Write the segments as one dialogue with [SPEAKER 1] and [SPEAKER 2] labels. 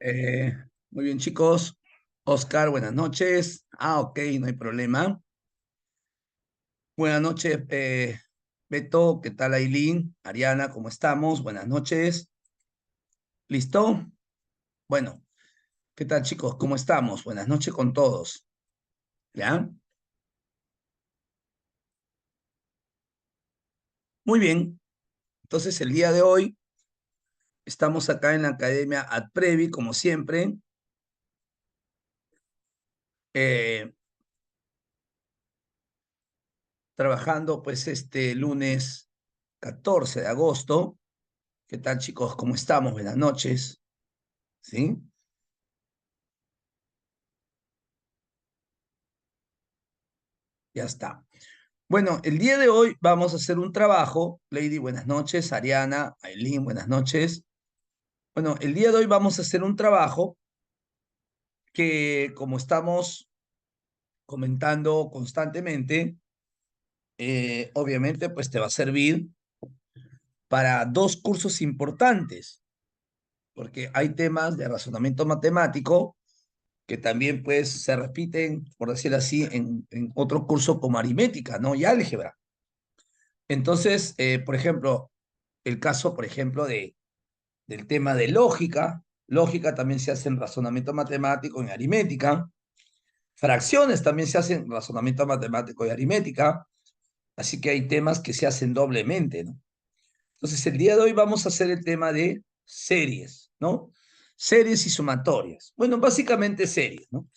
[SPEAKER 1] Eh, Muy bien, chicos. Oscar, buenas noches. Ok, no hay problema. Buenas noches, Beto. ¿Qué tal, Aileen? Ariana, ¿cómo estamos? Buenas noches. ¿Listo? Bueno, ¿qué tal, chicos? ¿Cómo estamos? Buenas noches con todos. ¿Ya? Muy bien. Entonces, el día de hoy estamos acá en la Academia AdPrevi, como siempre, eh, trabajando pues este lunes 14 de agosto. ¿Qué tal, chicos? ¿Cómo estamos? Buenas noches. ¿Sí? Ya está. Bueno, el día de hoy vamos a hacer un trabajo. Lady, buenas noches. Ariana, Aileen, buenas noches. Bueno, el día de hoy vamos a hacer un trabajo que, como estamos comentando constantemente, obviamente, pues te va a servir para dos cursos importantes, porque hay temas de razonamiento matemático que también, pues, se repiten, por decir así, en otro curso como aritmética, ¿no? Y álgebra. Entonces, por ejemplo, el caso, por ejemplo, del tema de lógica. Lógica también se hace en razonamiento matemático, en aritmética. Fracciones también se hacen en razonamiento matemático y aritmética. Así que hay temas que se hacen doblemente, ¿no? Entonces, el día de hoy vamos a hacer el tema de series, ¿no? Series y sumatorias. Bueno, básicamente series, ¿no?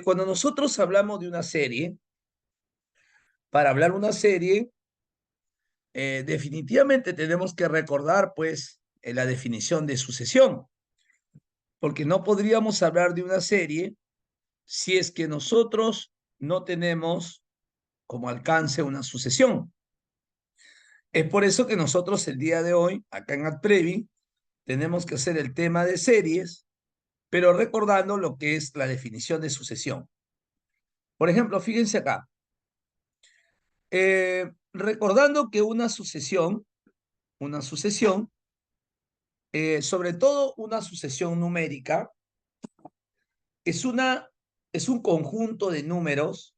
[SPEAKER 1] Cuando nosotros hablamos de una serie, para hablar una serie, definitivamente tenemos que recordar, pues, la definición de sucesión, porque no podríamos hablar de una serie si es que nosotros no tenemos como alcance una sucesión. Es por eso que nosotros el día de hoy, acá en AdPrevi, tenemos que hacer el tema de series, pero recordando lo que es la definición de sucesión. Por ejemplo, fíjense acá, recordando que una sucesión, sobre todo una sucesión numérica, es, una, es un conjunto de números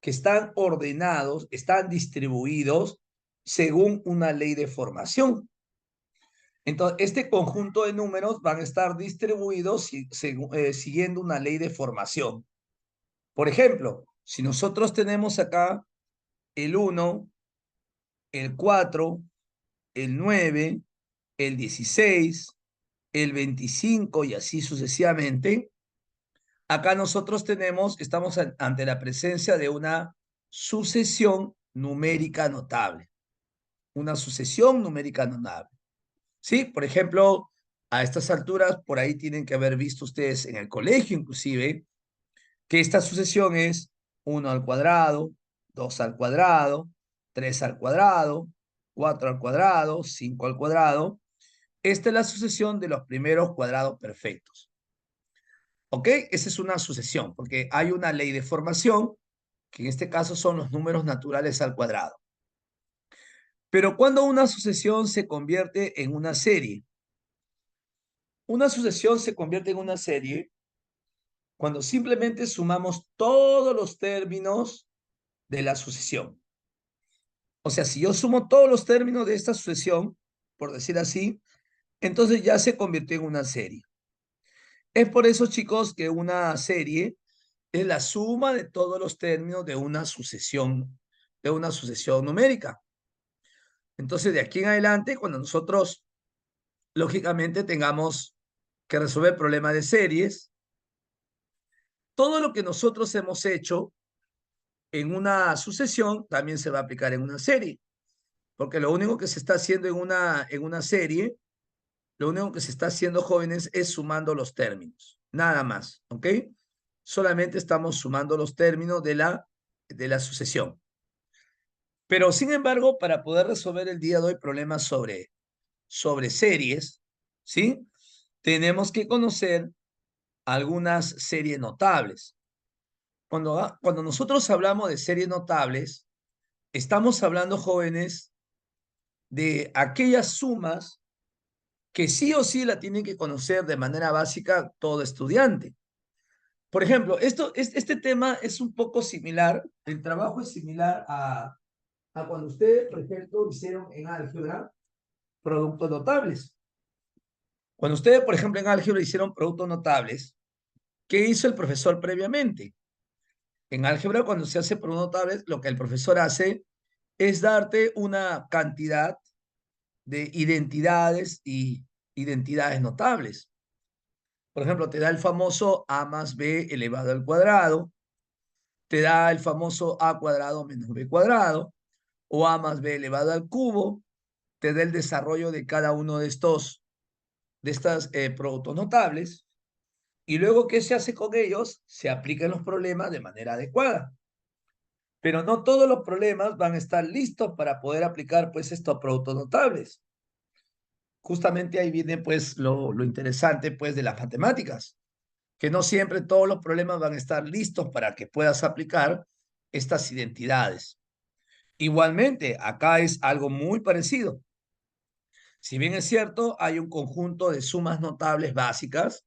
[SPEAKER 1] que están ordenados, están distribuidos según una ley de formación. Entonces, este conjunto de números van a estar distribuidos siguiendo una ley de formación. Por ejemplo, si nosotros tenemos acá el 1, el 4, el 9, el 16, el 25 y así sucesivamente, acá nosotros estamos ante la presencia de una sucesión numérica notable. Una sucesión numérica notable. ¿Sí? Por ejemplo, a estas alturas, por ahí tienen que haber visto ustedes en el colegio inclusive, que esta sucesión es 1 al cuadrado, 2 al cuadrado, 3 al cuadrado, 4 al cuadrado, 5 al cuadrado. Esta es la sucesión de los primeros cuadrados perfectos. ¿Ok? Esa es una sucesión, porque hay una ley de formación, que en este caso son los números naturales al cuadrado. Pero cuando una sucesión se convierte en una sucesión se convierte en una serie cuando simplemente sumamos todos los términos de la sucesión. O sea, si yo sumo todos los términos de esta sucesión, por decir así, entonces ya se convirtió en una serie. Es por eso, chicos, que una serie es la suma de todos los términos de una sucesión numérica. Entonces, de aquí en adelante, cuando nosotros, lógicamente, tengamos que resolver problemas de series, todo lo que nosotros hemos hecho en una sucesión también se va a aplicar en una serie, porque lo único que se está haciendo en una serie, lo único que se está haciendo, jóvenes, es sumando los términos, nada más, ¿ok? Solamente estamos sumando los términos de la sucesión. Pero, sin embargo, para poder resolver el día de hoy problemas sobre series, ¿sí? Tenemos que conocer algunas series notables. Cuando nosotros hablamos de series notables, estamos hablando, jóvenes, de aquellas sumas que sí o sí la tiene que conocer de manera básica todo estudiante. Por ejemplo, este tema es un poco similar, el trabajo es similar a cuando ustedes, por ejemplo, hicieron en álgebra productos notables. Cuando ustedes, por ejemplo, en álgebra hicieron productos notables, ¿qué hizo el profesor previamente? En álgebra, cuando se hace productos notables, lo que el profesor hace es darte una cantidad de identidades y identidades notables. Por ejemplo, te da el famoso a más b elevado al cuadrado, te da el famoso a cuadrado menos b cuadrado, o a más b elevado al cubo, te da el desarrollo de cada uno de estas productos notables, y luego, ¿qué se hace con ellos? Se aplican los problemas de manera adecuada. Pero no todos los problemas van a estar listos para poder aplicar pues estos productos notables. Justamente ahí viene pues lo interesante pues de las matemáticas, que no siempre todos los problemas van a estar listos para que puedas aplicar estas identidades. Igualmente, acá es algo muy parecido. Si bien es cierto, hay un conjunto de sumas notables básicas,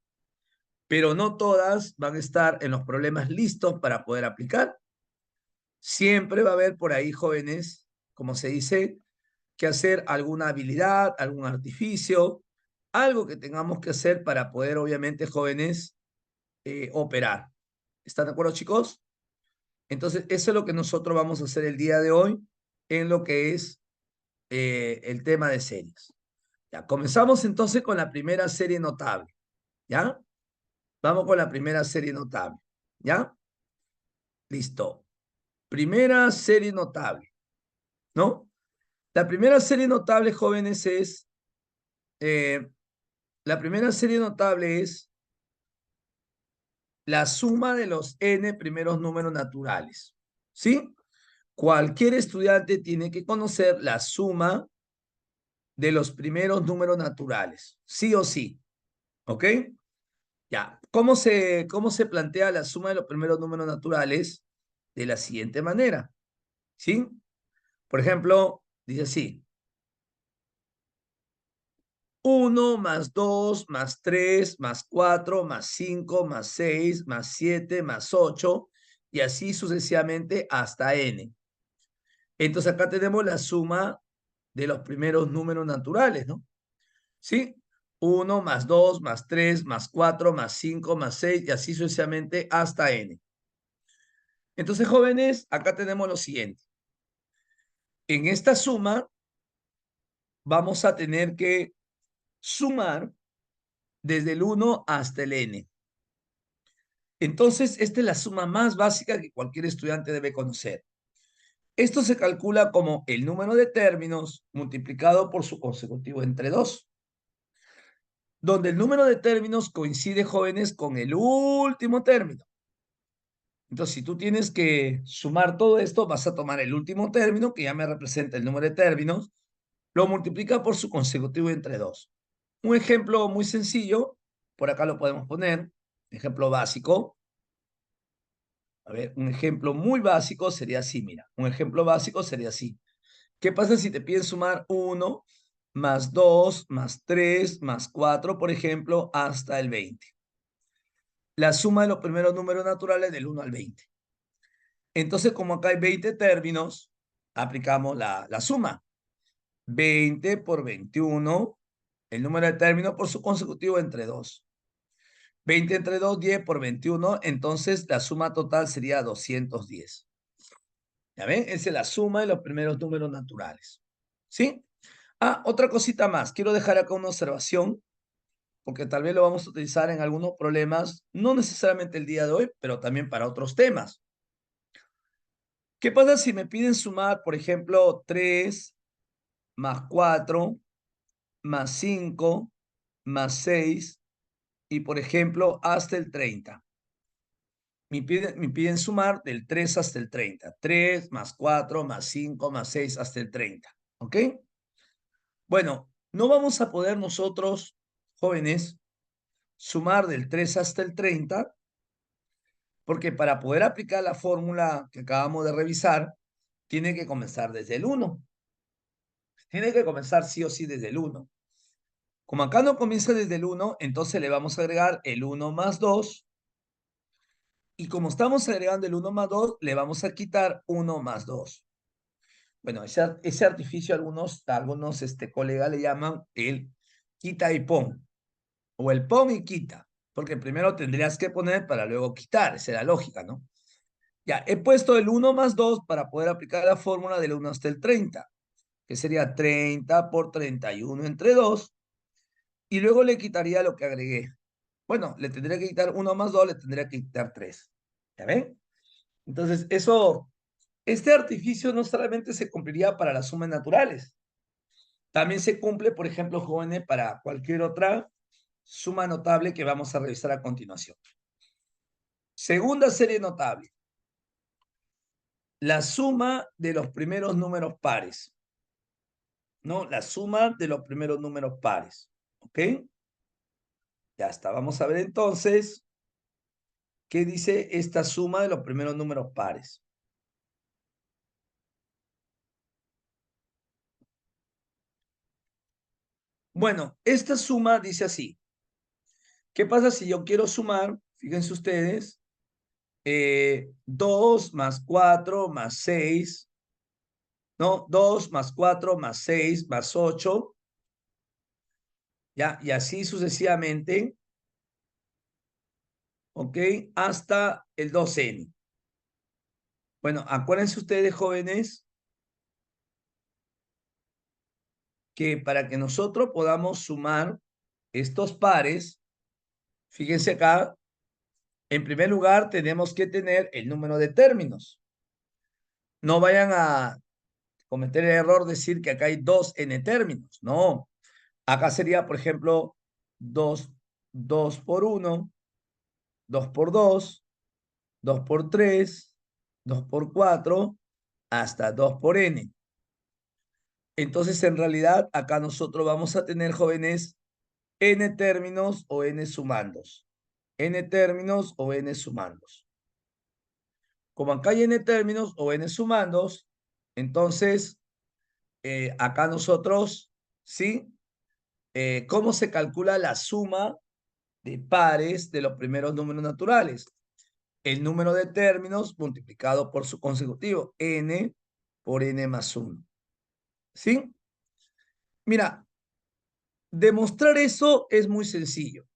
[SPEAKER 1] pero no todas van a estar en los problemas listos para poder aplicar. Siempre va a haber por ahí jóvenes, como se dice, que hacer alguna habilidad, algún artificio, algo que tengamos que hacer para poder, obviamente, jóvenes, operar. ¿Están de acuerdo, chicos? Entonces, eso es lo que nosotros vamos a hacer el día de hoy en lo que es el tema de series. Ya, comenzamos entonces con la primera serie notable. ¿Ya? Vamos con la primera serie notable. ¿Ya? Listo. Primera serie notable, ¿no? La primera serie notable, jóvenes, eh, la primera serie notable es la suma de los n primeros números naturales. ¿Sí? Cualquier estudiante tiene que conocer la suma de los primeros números naturales. Sí o sí. ¿Ok? Ya. ¿Cómo se plantea la suma de los primeros números naturales? De la siguiente manera. ¿Sí? Por ejemplo, dice así. 1 más 2 más 3 más 4 más 5 más 6 más 7 más 8 y así sucesivamente hasta n. Entonces acá tenemos la suma de los primeros números naturales, ¿no? ¿Sí? 1 más 2 más 3 más 4 más 5 más 6 y así sucesivamente hasta n. Entonces, jóvenes, acá tenemos lo siguiente. En esta suma vamos a tener que sumar desde el 1 hasta el n. Entonces, esta es la suma más básica que cualquier estudiante debe conocer. Esto se calcula como el número de términos multiplicado por su consecutivo entre 2, donde el número de términos coincide, jóvenes, con el último término. Entonces, si tú tienes que sumar todo esto, vas a tomar el último término, que ya me representa el número de términos, lo multiplica por su consecutivo entre 2. Un ejemplo muy sencillo, por acá lo podemos poner, ejemplo básico. A ver, un ejemplo muy básico sería así, mira. Un ejemplo básico sería así. ¿Qué pasa si te piden sumar 1 más 2 más 3 más 4, por ejemplo, hasta el 20? La suma de los primeros números naturales del 1 al 20. Entonces, como acá hay 20 términos, aplicamos la suma. 20 por 21, el número de términos por su consecutivo entre 2. 20 entre 2, 10 por 21, entonces la suma total sería 210. ¿Ya ven? Esa es la suma de los primeros números naturales. ¿Sí? Ah, otra cosita más. Quiero dejar acá una observación, porque tal vez lo vamos a utilizar en algunos problemas, no necesariamente el día de hoy, pero también para otros temas. ¿Qué pasa si me piden sumar, por ejemplo, 3 más 4 más 5 más 6 y, por ejemplo, hasta el 30? Me piden sumar del 3 hasta el 30. 3 más 4 más 5 más 6 hasta el 30. ¿Ok? Bueno, no vamos a poder nosotros, jóvenes, sumar del 3 hasta el 30, porque para poder aplicar la fórmula que acabamos de revisar, tiene que comenzar desde el 1. Tiene que comenzar sí o sí desde el 1. Como acá no comienza desde el 1, entonces le vamos a agregar el 1 más 2. Y como estamos agregando el 1 más 2, le vamos a quitar 1 más 2. Bueno, ese artificio algunos colegas le llaman el quita y pon. O el pon y quita. Porque primero tendrías que poner para luego quitar. Esa es la lógica, ¿no? Ya, he puesto el 1 más 2 para poder aplicar la fórmula del 1 hasta el 30, que sería 30 por 31 entre 2. Y luego le quitaría lo que agregué. Bueno, le tendría que quitar 1 más 2, le tendría que quitar 3. ¿Ya ven? Entonces, este artificio no solamente se cumpliría para las sumas naturales, también se cumple, por ejemplo, jóvenes, para cualquier otra suma notable que vamos a revisar a continuación. Segunda serie notable. La suma de los primeros números pares. ¿No? La suma de los primeros números pares. ¿Ok? Ya está. Vamos a ver entonces qué dice esta suma de los primeros números pares. Bueno, esta suma dice así. ¿Qué pasa si yo quiero sumar? Fíjense ustedes. 2 más 4 más 6. ¿No? 2 más 4 más 6 más 8. ¿Ya? Y así sucesivamente. ¿Ok? Hasta el 2n. Bueno, acuérdense ustedes, jóvenes, que para que nosotros podamos sumar estos pares, fíjense acá, en primer lugar tenemos que tener el número de términos. No vayan a cometer el error de decir que acá hay 2n términos. No, acá sería, por ejemplo, 2 por 1, 2 por 2, 2 por 3, 2 por 4, hasta 2 por n. Entonces, en realidad, acá nosotros vamos a tener, jóvenes, n términos o n sumandos. N términos o n sumandos. Como acá hay n términos o n sumandos, entonces, acá nosotros, ¿sí? ¿Cómo se calcula la suma de pares de los primeros números naturales? El número de términos multiplicado por su consecutivo, n por n más 1. ¿Sí? Mira, demostrar eso es muy sencillo.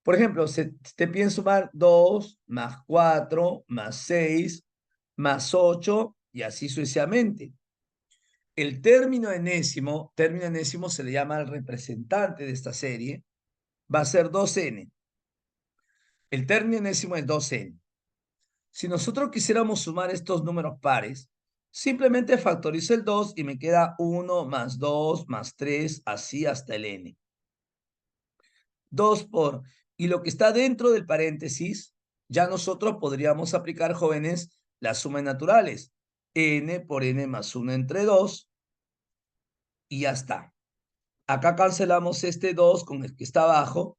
[SPEAKER 1] Por ejemplo, si te piden sumar 2 más 4 más 6 más 8 y así sucesivamente. El término enésimo se le llama al representante de esta serie, va a ser 2n. El término enésimo es 2n. Si nosotros quisiéramos sumar estos números pares, simplemente factorizo el 2 y me queda 1 más 2 más 3, así hasta el n. 2 por, y lo que está dentro del paréntesis, ya nosotros podríamos aplicar, jóvenes, las sumas naturales. N por n más 1 entre 2, y ya está. Acá cancelamos este 2 con el que está abajo,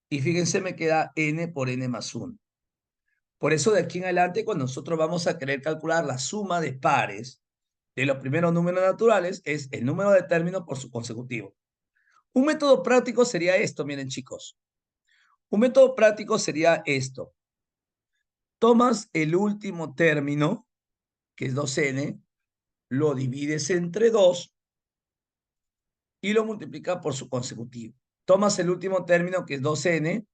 [SPEAKER 1] y fíjense, me queda n por n más 1. Por eso de aquí en adelante, cuando nosotros vamos a querer calcular la suma de pares de los primeros números naturales, es el número de términos por su consecutivo. Un método práctico sería esto, miren chicos. Un método práctico sería esto. Tomas el último término, que es 2n, lo divides entre 2 y lo multiplicas por su consecutivo. Tomas el último término, que es 2n,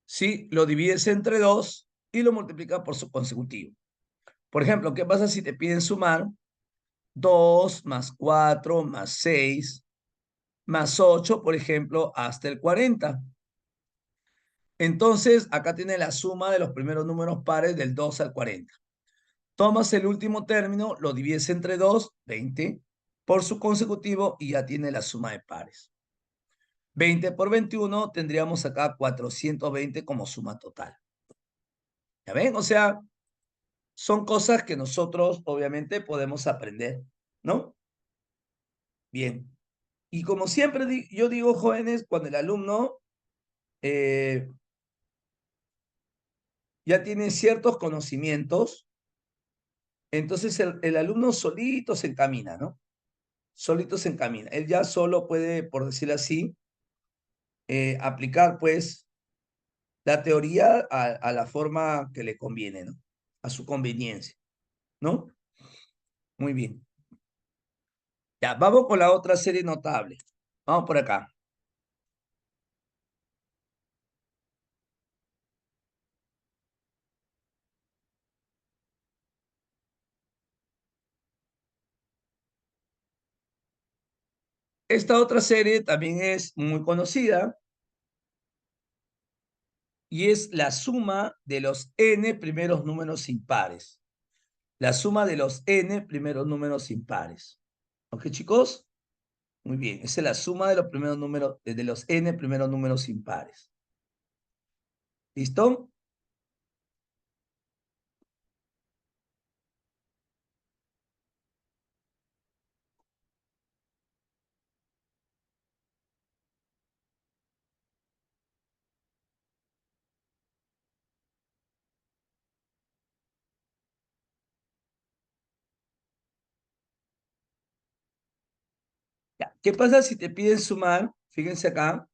[SPEAKER 1] ¿sí? Lo divides entre 2 y lo multiplicas por su consecutivo. Por ejemplo, ¿qué pasa si te piden sumar 2 más 4 más 6 más 8, por ejemplo, hasta el 40? Entonces, acá tiene la suma de los primeros números pares del 2 al 40. Tomas el último término, lo divides entre 2, 20, por su consecutivo y ya tiene la suma de pares. 20 por 21 tendríamos acá 420 como suma total. ¿Ya ven? O sea, son cosas que nosotros obviamente podemos aprender, ¿no? Bien. Y como siempre yo digo, jóvenes, cuando el alumno ya tiene ciertos conocimientos, entonces el alumno solito se encamina, ¿no? Solito se encamina. Él ya solo puede, por decirlo así, aplicar pues la teoría a la forma que le conviene, ¿no? A su conveniencia, ¿no? Muy bien. Ya, vamos con la otra serie notable. Vamos por acá. Esta otra serie también es muy conocida y es la suma de los n primeros números impares. La suma de los n primeros números impares. ¿Ok, chicos? Muy bien. Esa es la suma de los primeros números, de los n primeros números impares. ¿Listo? Ya. ¿Qué pasa si te piden sumar? Fíjense acá.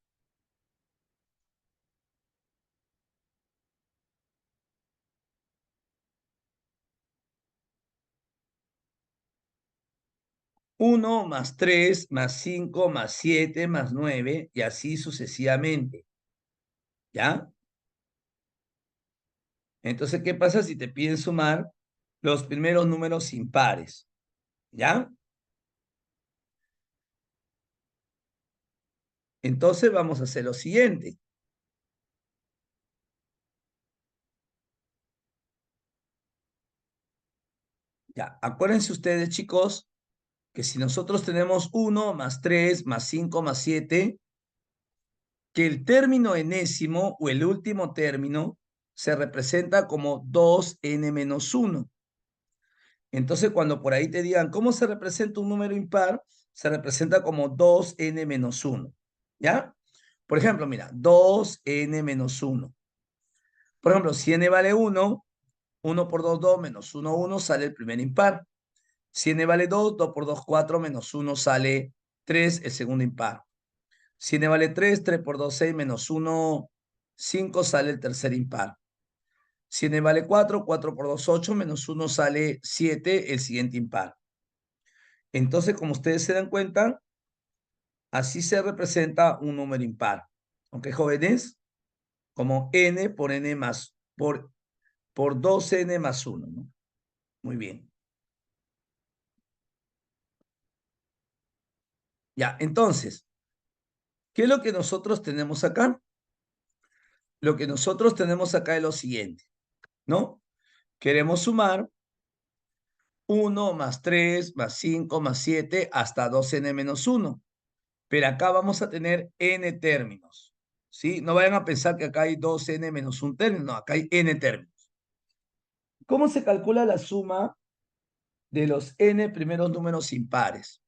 [SPEAKER 1] 1 más 3 más 5 más 7 más 9 y así sucesivamente. ¿Ya? Entonces, ¿qué pasa si te piden sumar los primeros números impares? ¿Ya? Entonces vamos a hacer lo siguiente. Ya, acuérdense ustedes, chicos, que si nosotros tenemos 1 más 3 más 5 más 7, que el término enésimo o el último término se representa como 2n menos 1. Entonces, cuando por ahí te digan, ¿cómo se representa un número impar? Se representa como 2n menos 1. ¿Ya? Por ejemplo, mira, 2n menos 1. Por ejemplo, si n vale 1, 1 por 2, 2, menos 1, 1, sale el primer impar. Si n vale 2, 2 por 2, 4, menos 1 sale 3, el segundo impar. Si n vale 3, 3 por 2, 6, menos 1, 5, sale el tercer impar. Si n vale 4, 4 por 2, 8, menos 1 sale 7, el siguiente impar. Entonces, como ustedes se dan cuenta, así se representa un número impar. ¿Ok, jóvenes? Como n por n más, por 2n más 1, ¿no? Muy bien. Ya, entonces, ¿qué es lo que nosotros tenemos acá? Lo que nosotros tenemos acá es lo siguiente, ¿no? Queremos sumar 1 más 3 más 5 más 7 hasta 2n menos 1. Pero acá vamos a tener n términos, ¿sí? No vayan a pensar que acá hay 2n menos un término, no, acá hay n términos. ¿Cómo se calcula la suma de los n primeros números impares?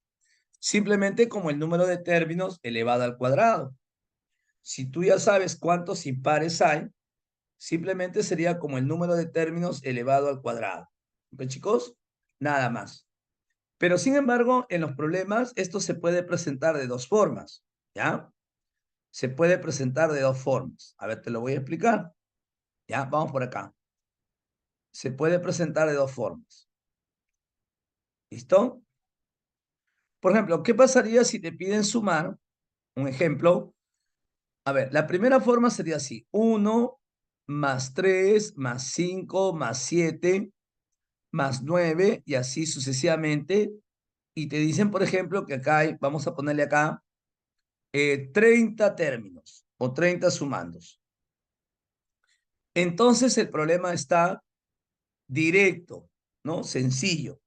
[SPEAKER 1] Simplemente como el número de términos elevado al cuadrado. Si tú ya sabes cuántos impares hay, simplemente sería como el número de términos elevado al cuadrado. ¿Ok, chicos? Nada más. Pero sin embargo, en los problemas, esto se puede presentar de dos formas, ¿ya? Se puede presentar de dos formas. A ver, te lo voy a explicar. ¿Ya? Vamos por acá. Se puede presentar de dos formas. ¿Listo? Por ejemplo, ¿qué pasaría si te piden sumar? Un ejemplo. A ver, la primera forma sería así. 1 más 3 más 5 más 7 más 9 y así sucesivamente. Y te dicen, por ejemplo, que acá hay, vamos a ponerle acá, 30 términos o 30 sumandos. Entonces el problema está directo, ¿no? Sencillo.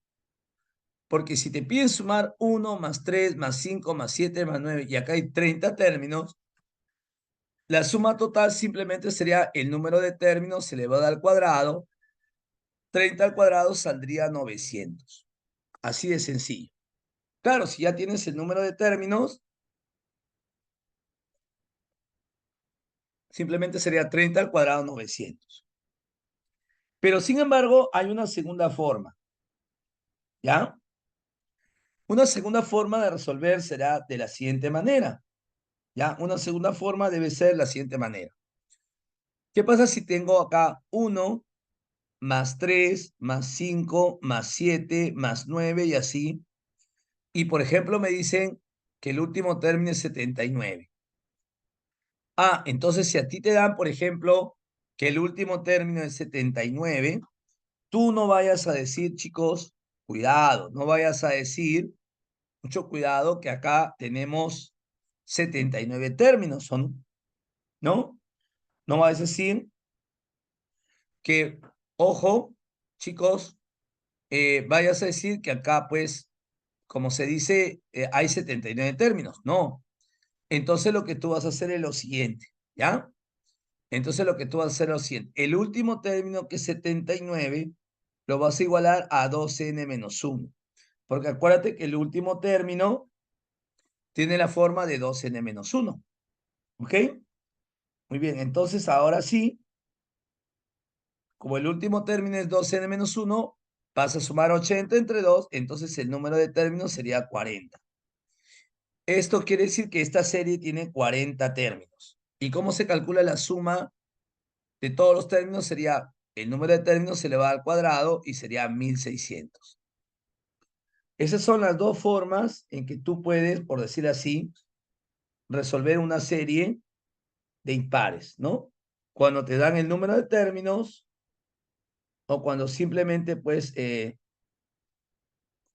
[SPEAKER 1] Porque si te piden sumar 1 más 3 más 5 más 7 más 9 y acá hay 30 términos, la suma total simplemente sería el número de términos elevado al cuadrado. 30 al cuadrado saldría 900. Así de sencillo. Claro, si ya tienes el número de términos, simplemente sería 30 al cuadrado 900. Pero sin embargo, hay una segunda forma. ¿Ya? Una segunda forma de resolver será de la siguiente manera. ¿Ya? Una segunda forma debe ser la siguiente manera. ¿Qué pasa si tengo acá 1 más 3 más 5 más 7 más 9 y así? Y por ejemplo me dicen que el último término es 79. Ah, entonces si a ti te dan, por ejemplo, que el último término es 79, tú no vayas a decir, chicos, cuidado, no vayas a decir, mucho cuidado, que acá tenemos 79 términos, ¿no? No vayas a decir que, ojo, chicos, vayas a decir que acá, pues, como se dice, hay 79 términos. No. Entonces lo que tú vas a hacer es lo siguiente, ¿ya? Entonces lo que tú vas a hacer es lo siguiente. El último término, que es 79, lo vas a igualar a 2n menos 1. Porque acuérdate que el último término tiene la forma de 2n menos 1. ¿Ok? Muy bien, entonces ahora sí, como el último término es 2n menos 1, vas a sumar 80 entre 2, entonces el número de términos sería 40. Esto quiere decir que esta serie tiene 40 términos. ¿Y cómo se calcula la suma de todos los términos? Sería el número de términos elevado al cuadrado y sería 1600. Esas son las dos formas en que tú puedes, por decir así, resolver una serie de impares, ¿no? Cuando te dan el número de términos o cuando simplemente, pues,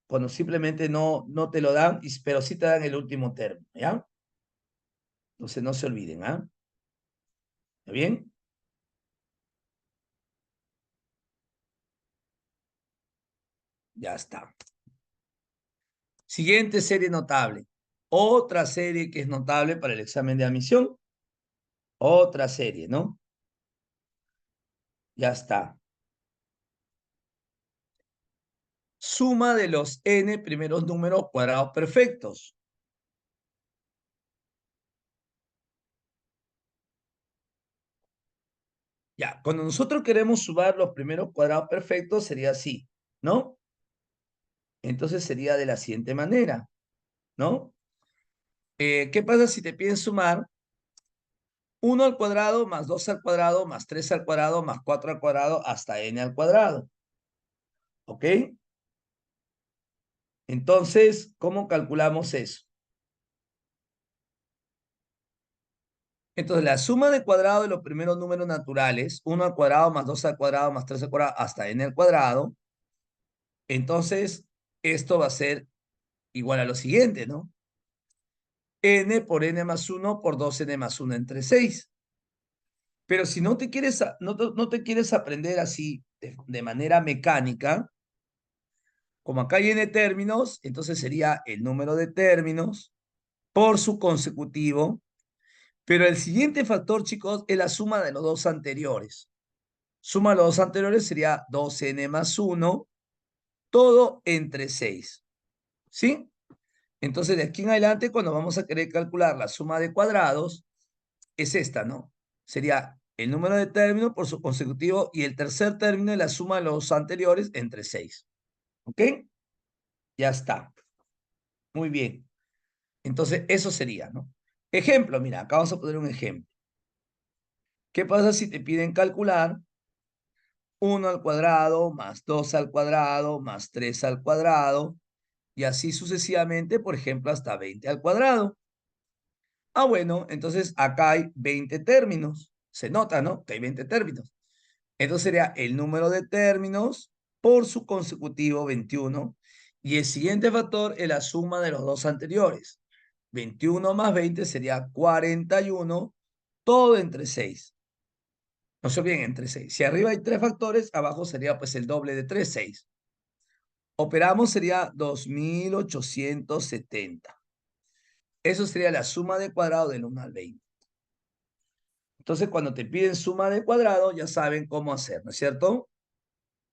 [SPEAKER 1] cuando simplemente no te lo dan, pero sí te dan el último término, ¿ya? Entonces no se olviden, ¿ah? ¿Está bien? Ya está. Siguiente serie notable. Otra serie que es notable para el examen de admisión. Otra serie, ¿no? Ya está. Suma de los n primeros números cuadrados perfectos. Ya, cuando nosotros queremos sumar los primeros cuadrados perfectos sería así, ¿no? Entonces sería de la siguiente manera, ¿no? ¿Qué pasa si te piden sumar 1 al cuadrado más 2 al cuadrado más 3 al cuadrado más 4 al cuadrado hasta n al cuadrado? ¿Ok? Entonces, ¿cómo calculamos eso? Entonces, la suma de cuadrado de los primeros números naturales, 1 al cuadrado más 2 al cuadrado más 3 al cuadrado hasta n al cuadrado, entonces esto va a ser igual a lo siguiente, ¿no? N por n más 1 por 2n más 1 entre 6. Pero si no te quieres, no te quieres aprender así de manera mecánica, como acá hay n términos, entonces sería el número de términos por su consecutivo, pero el siguiente factor, chicos, es la suma de los dos anteriores. Suma de los dos anteriores sería 2n más 1, todo entre 6. ¿Sí? Entonces, de aquí en adelante, cuando vamos a querer calcular la suma de cuadrados, es esta, ¿no? Sería el número de términos por su consecutivo y el tercer término es la suma de los anteriores entre 6. ¿Ok? Ya está. Muy bien. Entonces, eso sería, ¿no? Ejemplo, mira, acá vamos a poner un ejemplo. ¿Qué pasa si te piden calcular 1 al cuadrado más 2 al cuadrado más 3 al cuadrado y así sucesivamente, por ejemplo, hasta 20 al cuadrado? Ah, bueno, entonces acá hay 20 términos. Se nota, ¿no? Que hay 20 términos. Entonces sería el número de términos por su consecutivo 21. Y el siguiente factor es la suma de los dos anteriores. 21 más 20 sería 41, todo entre 6. No se olviden, entre 6. Si arriba hay 3 factores, abajo sería pues el doble de 3, 6. Operamos sería 2870. Eso sería la suma de cuadrado del 1 al 20. Entonces, cuando te piden suma de cuadrado, ya saben cómo hacer, ¿no es cierto?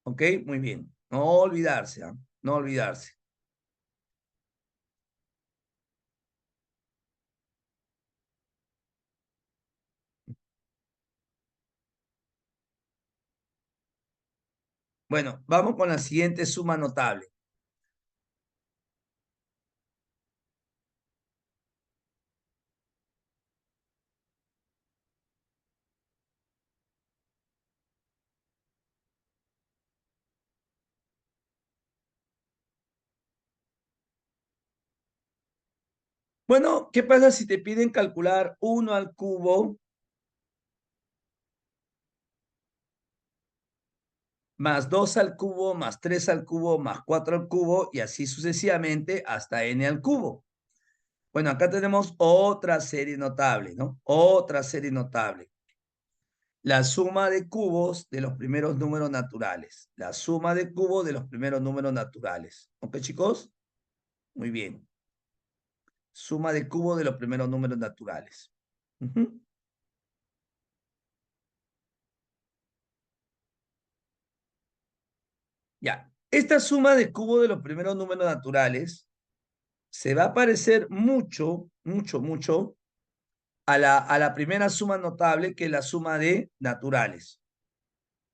[SPEAKER 1] ¿Ok? Muy bien. No olvidarse, ¿ah? No olvidarse. Bueno, vamos con la siguiente suma notable. Bueno, ¿qué pasa si te piden calcular 1 al cubo más 2 al cubo, más 3 al cubo, más 4 al cubo, y así sucesivamente hasta n al cubo? Bueno, acá tenemos otra serie notable, ¿no? Otra serie notable. La suma de cubos de los primeros números naturales. La suma de cubos de los primeros números naturales. ¿Ok, chicos? Muy bien. Suma de cubos de los primeros números naturales. Ujú. Ya. Esta suma de cubos de los primeros números naturales se va a parecer mucho, mucho, mucho a la primera suma notable, que es la suma de naturales.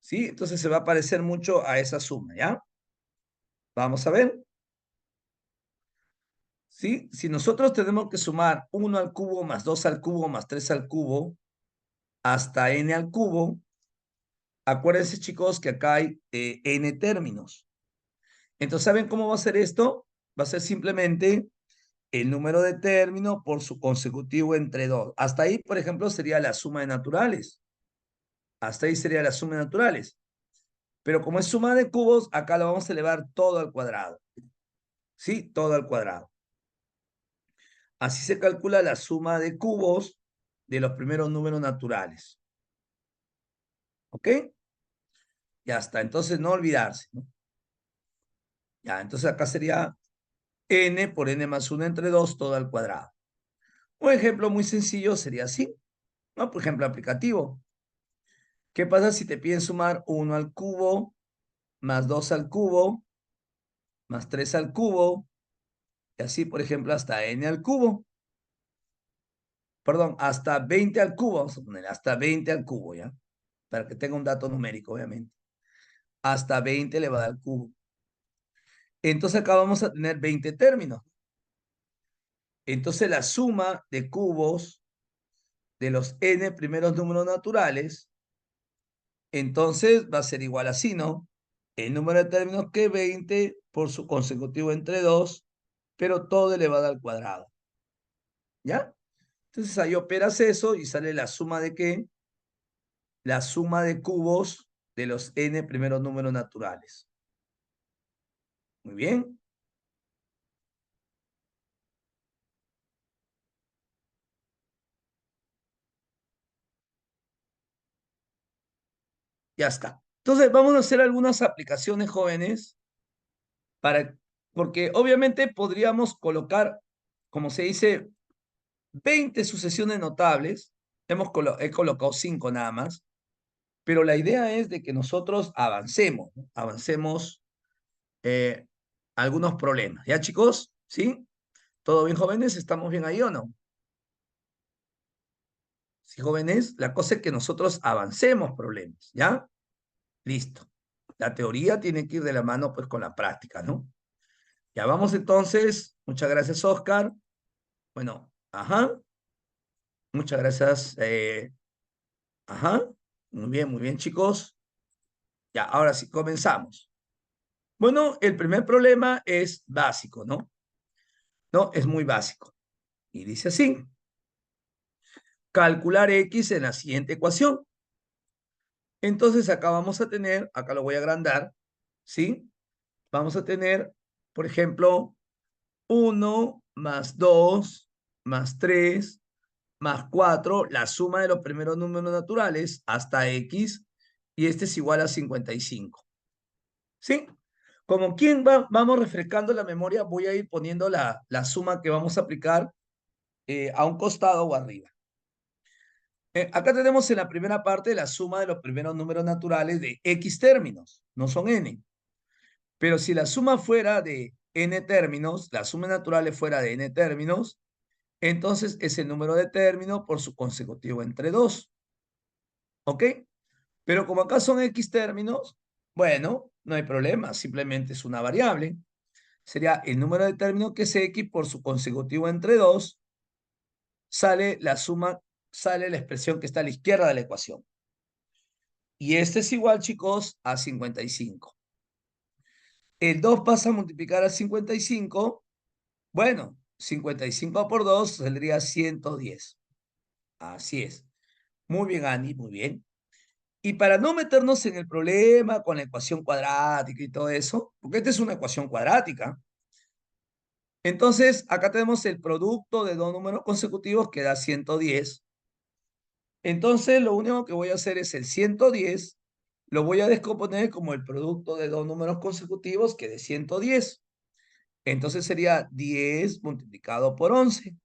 [SPEAKER 1] ¿Sí? Entonces se va a parecer mucho a esa suma, ¿ya? Vamos a ver. ¿Sí? Si nosotros tenemos que sumar 1 al cubo, más 2 al cubo, más 3 al cubo, hasta n al cubo, acuérdense, chicos, que acá hay n términos. Entonces, ¿saben cómo va a ser esto? Va a ser simplemente el número de términos por su consecutivo entre 2. Hasta ahí, por ejemplo, sería la suma de naturales. Hasta ahí sería la suma de naturales. Pero como es suma de cubos, acá lo vamos a elevar todo al cuadrado. ¿Sí? Todo al cuadrado. Así se calcula la suma de cubos de los primeros números naturales. ¿Ok? Ya está. Entonces, no olvidarse, ¿no? Ya, entonces acá sería n por n más 1 entre 2 todo al cuadrado. Un ejemplo muy sencillo sería así, ¿no? Por ejemplo, aplicativo. ¿Qué pasa si te piden sumar 1 al cubo, más 2 al cubo, más 3 al cubo, y así, por ejemplo, hasta n al cubo? Perdón, hasta 20 al cubo, vamos a poner, hasta 20 al cubo, ¿ya? Para que tenga un dato numérico, obviamente. Hasta 20 elevado al cubo. Entonces acá vamos a tener 20 términos. Entonces la suma de cubos de los n primeros números naturales, entonces va a ser igual así, ¿no? El número de términos que 20 por su consecutivo entre 2, pero todo elevado al cuadrado. ¿Ya? Entonces ahí operas eso y sale la suma de ¿qué? La suma de cubos de los n primeros números naturales. Muy bien. Ya está. Entonces vamos a hacer algunas aplicaciones, jóvenes, para, porque obviamente podríamos colocar, como se dice, 20 sucesiones notables. He colocado 5 nada más, pero la idea es de que nosotros avancemos, ¿no? Avancemos algunos problemas. ¿Ya, chicos? ¿Sí? ¿Todo bien, jóvenes? ¿Estamos bien ahí o no? Sí, jóvenes, la cosa es que nosotros avancemos problemas, ¿ya? Listo. La teoría tiene que ir de la mano pues con la práctica, ¿no? Ya vamos entonces. Muchas gracias, Oscar. Bueno, ajá. Muchas gracias. Ajá. Muy bien, chicos. Ya, ahora sí, comenzamos. Bueno, el primer problema es básico, ¿no? No, es muy básico. Y dice así: calcular x en la siguiente ecuación. Entonces acá vamos a tener, acá lo voy a agrandar, ¿sí? Vamos a tener, por ejemplo, 1 más 2 más 3 más 4, la suma de los primeros números naturales hasta x, y este es igual a 55. ¿Sí? Como quien vamos refrescando la memoria, voy a ir poniendo la suma que vamos a aplicar a un costado o arriba. Acá tenemos en la primera parte la suma de los primeros números naturales de x términos, no son n. Pero si la suma fuera de n términos, la suma natural fuera de n términos, entonces es el número de términos por su consecutivo entre 2. ¿Ok? Pero como acá son x términos, bueno, no hay problema, simplemente es una variable. Sería el número de términos, que es x, por su consecutivo entre 2, sale la suma, sale la expresión que está a la izquierda de la ecuación. Y este es igual, chicos, a 55. El 2 pasa a multiplicar a 55. Bueno, 55 por 2 saldría 110. Así es. Muy bien, Ani, muy bien. Y para no meternos en el problema con la ecuación cuadrática y todo eso, porque esta es una ecuación cuadrática, entonces acá tenemos el producto de dos números consecutivos que da 110. Entonces lo único que voy a hacer es el 110, lo voy a descomponer como el producto de dos números consecutivos que de 110. Entonces sería 10 multiplicado por 11.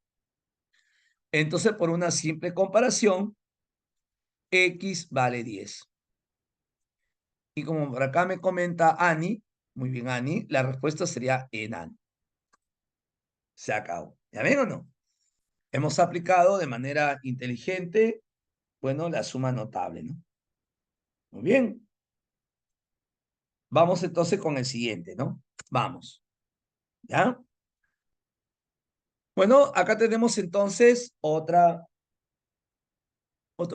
[SPEAKER 1] Entonces, por una simple comparación, X vale 10. Y como por acá me comenta Ani, muy bien Ani, la respuesta sería Enan. Se acabó. ¿Ya ven o no? Hemos aplicado de manera inteligente, bueno, la suma notable, ¿no? Muy bien. Vamos entonces con el siguiente, ¿no? Vamos. ¿Ya? Bueno, acá tenemos entonces otro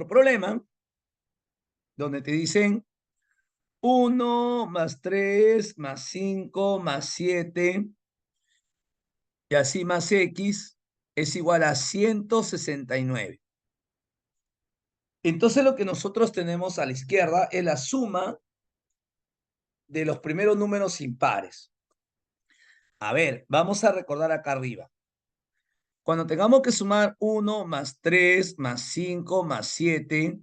[SPEAKER 1] problema donde te dicen 1 más 3 más 5 más 7 y así más X es igual a 169. Entonces lo que nosotros tenemos a la izquierda es la suma de los primeros números impares. A ver, vamos a recordar acá arriba. Cuando tengamos que sumar 1 más 3 más 5 más 7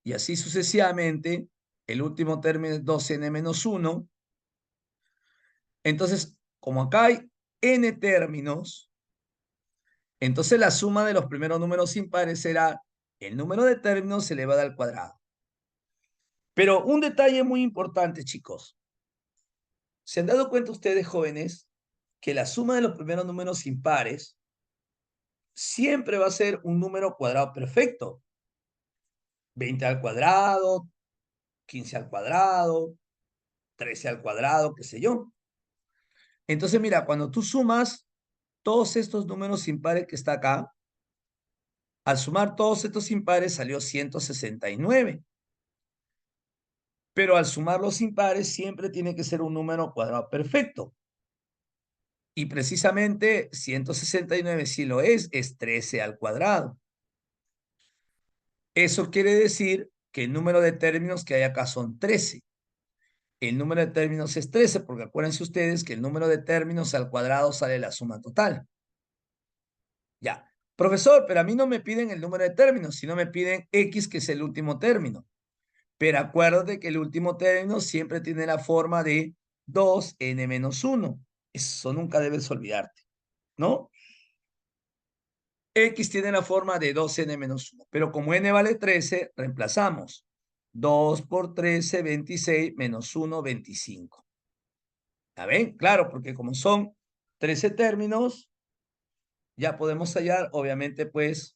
[SPEAKER 1] y así sucesivamente, el último término es 2n menos 1. Entonces, como acá hay n términos, entonces la suma de los primeros números impares será el número de términos elevado al cuadrado. Pero un detalle muy importante, chicos. ¿Se han dado cuenta ustedes, jóvenes, que la suma de los primeros números impares siempre va a ser un número cuadrado perfecto? 20 al cuadrado, 15 al cuadrado, 13 al cuadrado, qué sé yo. Entonces, mira, cuando tú sumas todos estos números impares que está acá, al sumar todos estos impares salió 169. Pero al sumar los impares siempre tiene que ser un número cuadrado perfecto. Y precisamente 169, si lo es 13 al cuadrado. Eso quiere decir que el número de términos que hay acá son 13. El número de términos es 13, porque acuérdense ustedes que el número de términos al cuadrado sale la suma total. Ya. Profesor, pero a mí no me piden el número de términos, sino me piden X, que es el último término. Pero acuérdate que el último término siempre tiene la forma de 2n menos 1. Eso nunca debes olvidarte, ¿no? X tiene la forma de 2n menos 1. Pero como n vale 13, reemplazamos. 2 por 13, 26, menos 1, 25. ¿Ya ven? Claro, porque como son 13 términos, ya podemos hallar, obviamente, pues,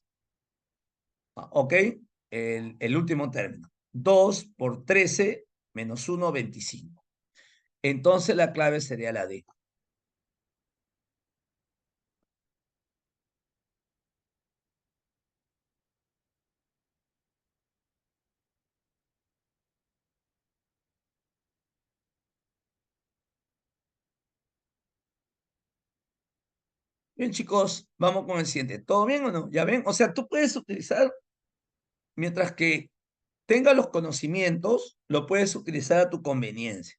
[SPEAKER 1] ok, el último término. 2 por 13 menos 1, 25. Entonces la clave sería la D. Bien, chicos, vamos con el siguiente. ¿Todo bien o no? ¿Ya ven? O sea, tú puedes utilizar, mientras que tengas los conocimientos, lo puedes utilizar a tu conveniencia.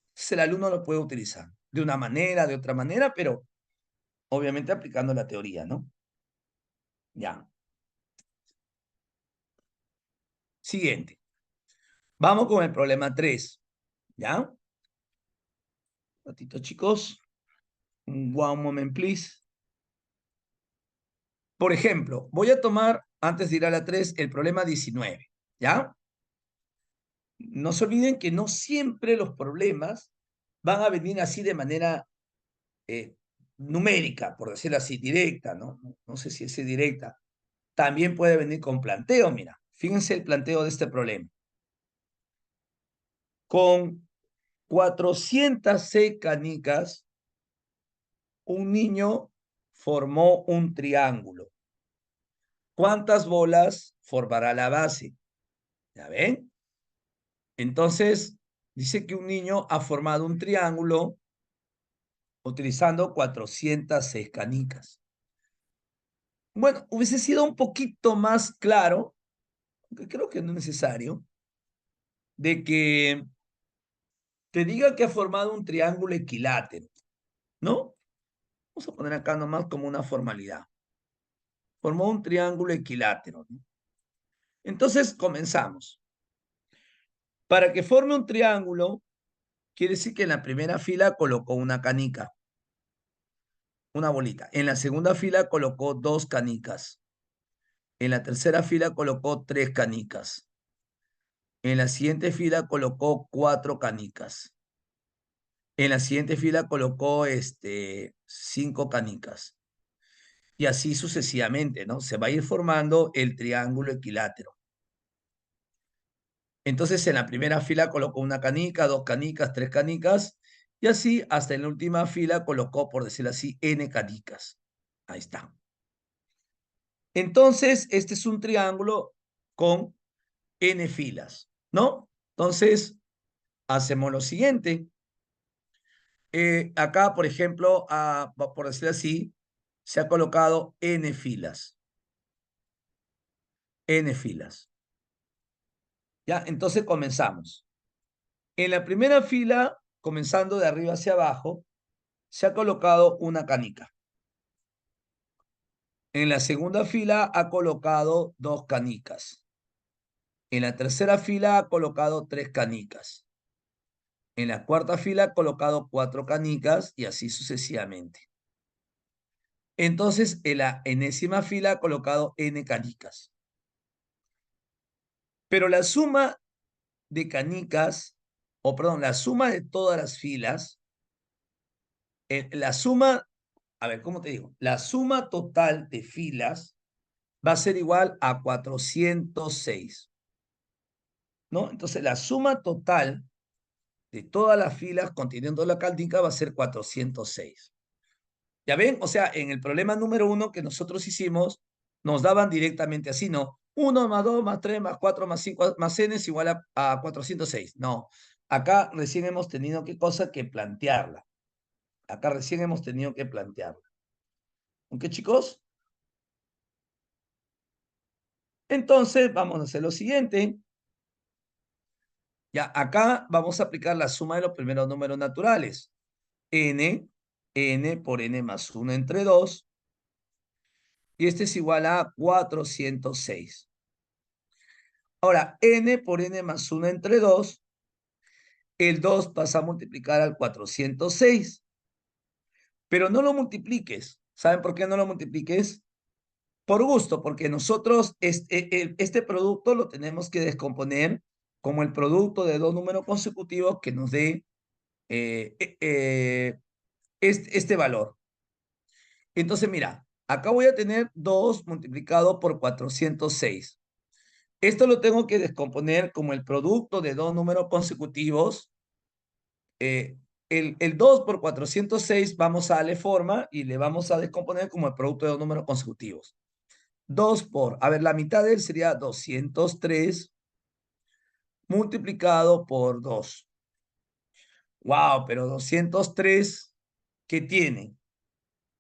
[SPEAKER 1] Entonces, el alumno lo puede utilizar de una manera, de otra manera, pero obviamente aplicando la teoría, ¿no? Ya. Siguiente. Vamos con el problema 3. ¿Ya? Un ratito, chicos. One moment, please. Por ejemplo, voy a tomar, antes de ir a la 3, el problema 19. ¿Ya? No se olviden que no siempre los problemas van a venir así de manera numérica, por decirlo así, directa, ¿no? No sé si es directa. También puede venir con planteo, mira. Fíjense el planteo de este problema. Con 406 canicas, un niño formó un triángulo. ¿Cuántas bolas formará la base? ¿Ya ven? Entonces, dice que un niño ha formado un triángulo utilizando 406 canicas. Bueno, hubiese sido un poquito más claro, aunque creo que no es necesario, de que te diga que ha formado un triángulo equilátero, ¿no? Vamos a poner acá nomás como una formalidad. Formó un triángulo equilátero, ¿no? Entonces, comenzamos. Para que forme un triángulo, quiere decir que en la primera fila colocó una canica, una bolita. En la segunda fila colocó dos canicas. En la tercera fila colocó tres canicas. En la siguiente fila colocó cuatro canicas. En la siguiente fila colocó cinco canicas. Y así sucesivamente, ¿no? Se va a ir formando el triángulo equilátero. Entonces en la primera fila colocó una canica, dos canicas, tres canicas, y así hasta en la última fila colocó, por decirlo así, n canicas. Ahí está. Entonces, este es un triángulo con n filas, ¿no? Entonces, hacemos lo siguiente. Acá, por ejemplo, por decirlo así, se ha colocado n filas. N filas. ¿Ya? Entonces comenzamos. En la primera fila, comenzando de arriba hacia abajo, se ha colocado una canica. En la segunda fila ha colocado dos canicas. En la tercera fila ha colocado tres canicas. En la cuarta fila ha colocado cuatro canicas y así sucesivamente. Entonces, en la enésima fila ha colocado n canicas. Pero la suma de canicas, o perdón, la suma de todas las filas, la suma, a ver, ¿cómo te digo? La suma total de filas va a ser igual a 406, ¿no? Entonces, la suma total de todas las filas conteniendo la canica va a ser 406. ¿Ya ven? O sea, en el problema número 1 que nosotros hicimos, nos daban directamente así, ¿no? 1 más 2 más 3 más 4 más 5 más n es igual a 406. No, acá recién hemos tenido qué cosa que plantearla. Acá recién hemos tenido que plantearla. ¿Ok, chicos? Entonces, vamos a hacer lo siguiente. Ya, acá vamos a aplicar la suma de los primeros números naturales. N por n más 1 entre 2. Y este es igual a 406. Ahora, n por n más 1 entre 2, el 2 pasa a multiplicar al 406. Pero no lo multipliques. ¿Saben por qué no lo multipliques? Por gusto, porque nosotros este producto lo tenemos que descomponer como el producto de dos números consecutivos que nos dé este valor. Entonces, mira, acá voy a tener 2 multiplicado por 406. Esto lo tengo que descomponer como el producto de dos números consecutivos. El 2 por 406 vamos a darle forma y le vamos a descomponer como el producto de dos números consecutivos. 2 por, a ver, la mitad de él sería 203 multiplicado por 2. Wow, pero 203, ¿qué tiene?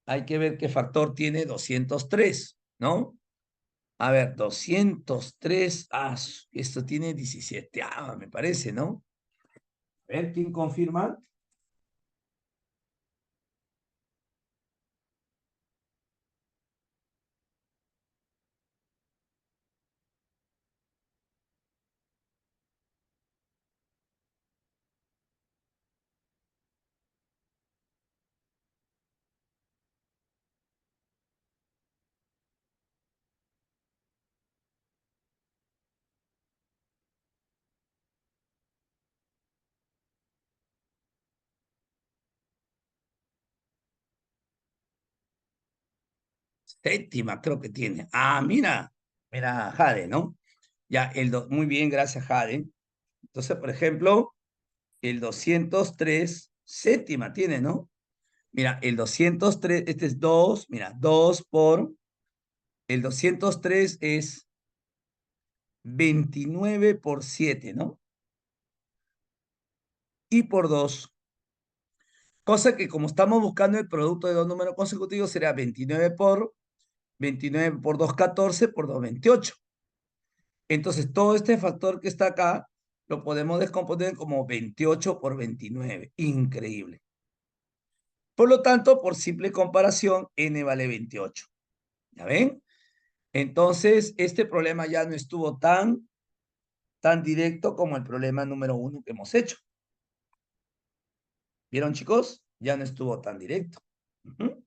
[SPEAKER 1] Hay que ver qué factor tiene 203, ¿no? A ver, 203, esto tiene 17, me parece, ¿no? A ver, ¿quién confirma? Séptima creo que tiene. Mira, Jade, ¿no? Ya, muy bien, gracias, Jade. Entonces, por ejemplo, el 203, séptima tiene, ¿no? Mira, el 203, este es 2, mira, 2 por, el 203 es 29 por 7, ¿no? Y por 2, Cosa que como estamos buscando el producto de dos números consecutivos, será 29 por 2, 14 por 2, 28. Entonces, todo este factor que está acá lo podemos descomponer como 28 por 29. Increíble. Por lo tanto, por simple comparación, n vale 28. ¿Ya ven? Entonces, este problema ya no estuvo tan directo como el problema número 1 que hemos hecho. ¿Vieron, chicos? Ya no estuvo tan directo. Ujú.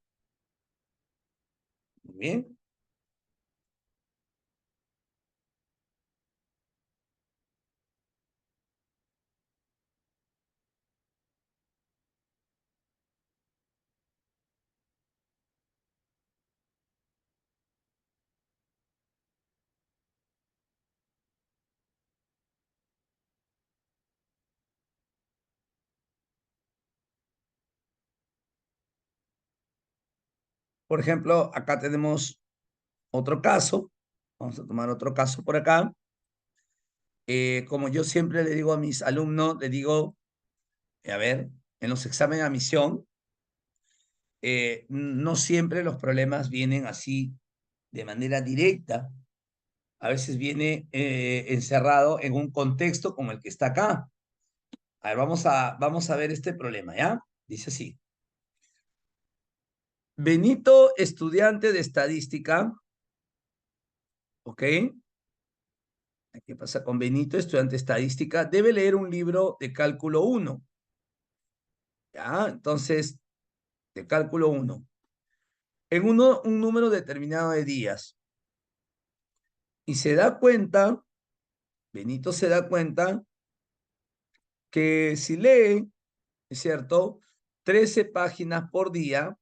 [SPEAKER 1] Muy bien. Por ejemplo, acá tenemos otro caso. Vamos a tomar otro caso por acá. Como yo siempre le digo a mis alumnos, le digo, a ver, en los exámenes de admisión, no siempre los problemas vienen así de manera directa. A veces viene encerrado en un contexto como el que está acá. A ver, vamos a ver este problema, ¿ya? Dice así. Benito, estudiante de estadística, ¿ok? ¿Qué pasa con Benito, estudiante de estadística? Debe leer un libro de cálculo 1. ¿Ya? Entonces, de cálculo 1. En un número determinado de días. Y se da cuenta, Benito se da cuenta que si lee, ¿es cierto? 13 páginas por día,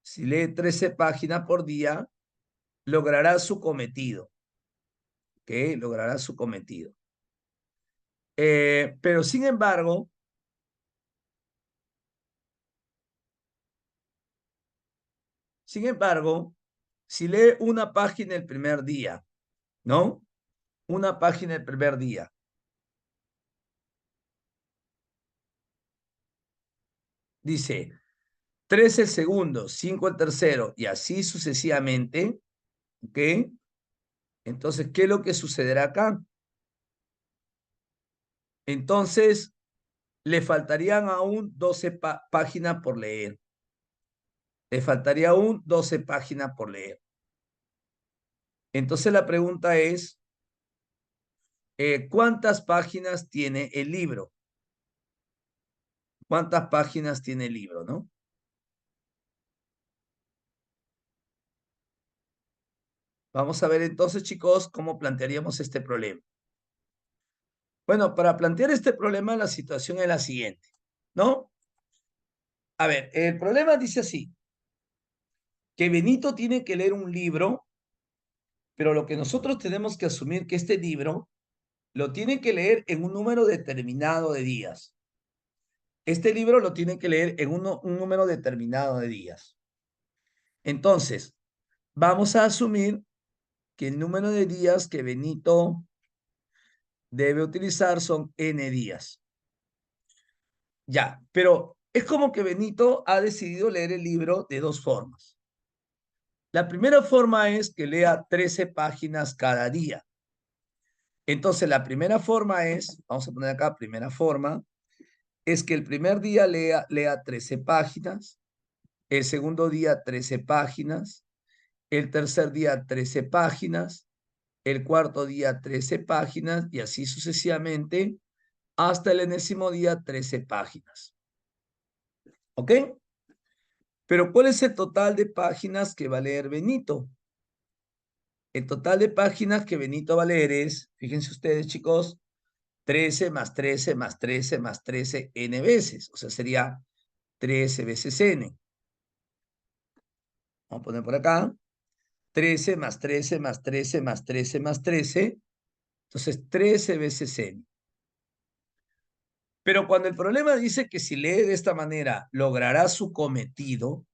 [SPEAKER 1] si lee 13 páginas por día, logrará su cometido. ¿Ok? Logrará su cometido. Pero sin embargo, si lee una página el primer día, ¿no? Una página el primer día. Dice, 3 el segundo, 5 el tercero, y así sucesivamente, ¿ok? Entonces, ¿qué es lo que sucederá acá? Entonces, le faltarían aún 12 páginas por leer. Le faltaría aún 12 páginas por leer. Entonces, la pregunta es, ¿cuántas páginas tiene el libro? ¿Cuántas páginas tiene el libro, no? Vamos a ver entonces, chicos, cómo plantearíamos este problema. Bueno, para plantear este problema, la situación es la siguiente, ¿no? A ver, el problema dice así, que Benito tiene que leer un libro, pero lo que nosotros tenemos que asumir que este libro lo tiene que leer en un número determinado de días. Este libro lo tiene que leer en un número determinado de días. Entonces, vamos a asumir que el número de días que Benito debe utilizar son n días. Ya, pero es como que Benito ha decidido leer el libro de dos formas. La primera forma es que lea 13 páginas cada día. Entonces, la primera forma es, vamos a poner acá, primera forma, es que el primer día lea 13 páginas, el segundo día 13 páginas, el tercer día 13 páginas, el cuarto día 13 páginas y así sucesivamente hasta el enésimo día 13 páginas. ¿Ok? Pero ¿cuál es el total de páginas que va a leer Benito? El total de páginas que Benito va a leer es, fíjense ustedes chicos, 13 más 13 más 13 más 13 n veces. O sea, sería 13 veces n. Vamos a poner por acá. 13 más 13 más 13 más 13 más 13. Entonces, 13 veces n. Pero cuando el problema dice que si lee de esta manera logrará su cometido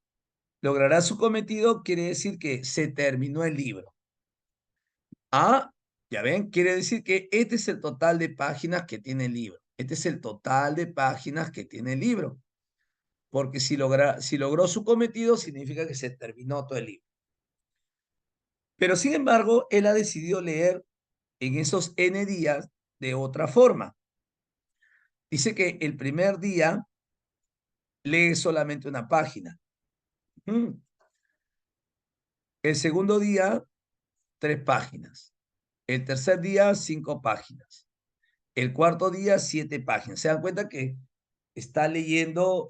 [SPEAKER 1] quiere decir que se terminó el libro. Ah, ya ven, quiere decir que este es el total de páginas que tiene el libro. Este es el total de páginas que tiene el libro. porque si logró su cometido, significa que se terminó todo el libro. Pero sin embargo, él ha decidido leer en esos N días de otra forma. Dice que el primer día lee solamente una página. El segundo día, 3 páginas. El tercer día, 5 páginas. El cuarto día, 7 páginas. Se dan cuenta que está leyendo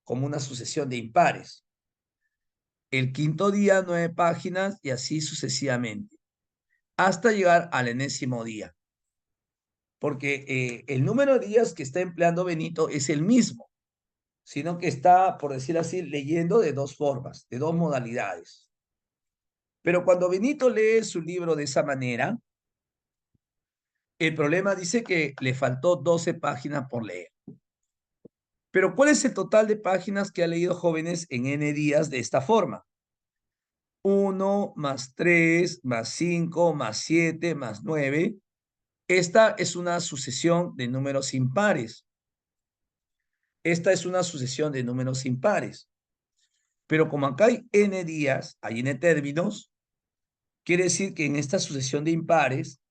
[SPEAKER 1] como una sucesión de impares. El quinto día, 9 páginas y así sucesivamente, hasta llegar al enésimo día. Porque el número de días que está empleando Benito es el mismo, sino que está, por decir así, leyendo de dos formas, de dos modalidades. Pero cuando Benito lee su libro de esa manera, el problema dice que le faltó 12 páginas por leer. Pero ¿cuál es el total de páginas que ha leído Jóvenes en N días de esta forma? 1 más 3 más 5 más 7 más 9. Esta es una sucesión de números impares. Esta es una sucesión de números impares. Pero como acá hay N días, hay N términos, quiere decir que en esta sucesión de impares,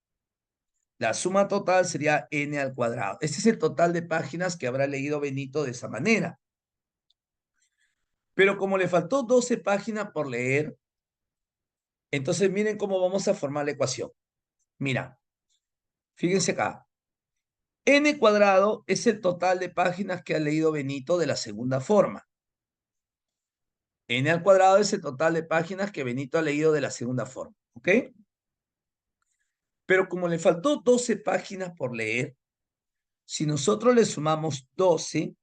[SPEAKER 1] la suma total sería N al cuadrado. Este es el total de páginas que habrá leído Benito de esa manera. Pero como le faltó 12 páginas por leer, entonces miren cómo vamos a formar la ecuación. Mira, fíjense acá. N cuadrado es el total de páginas que ha leído Benito de la segunda forma. N al cuadrado es el total de páginas que Benito ha leído de la segunda forma. ¿Ok? Pero como le faltó 12 páginas por leer, si nosotros le sumamos 12,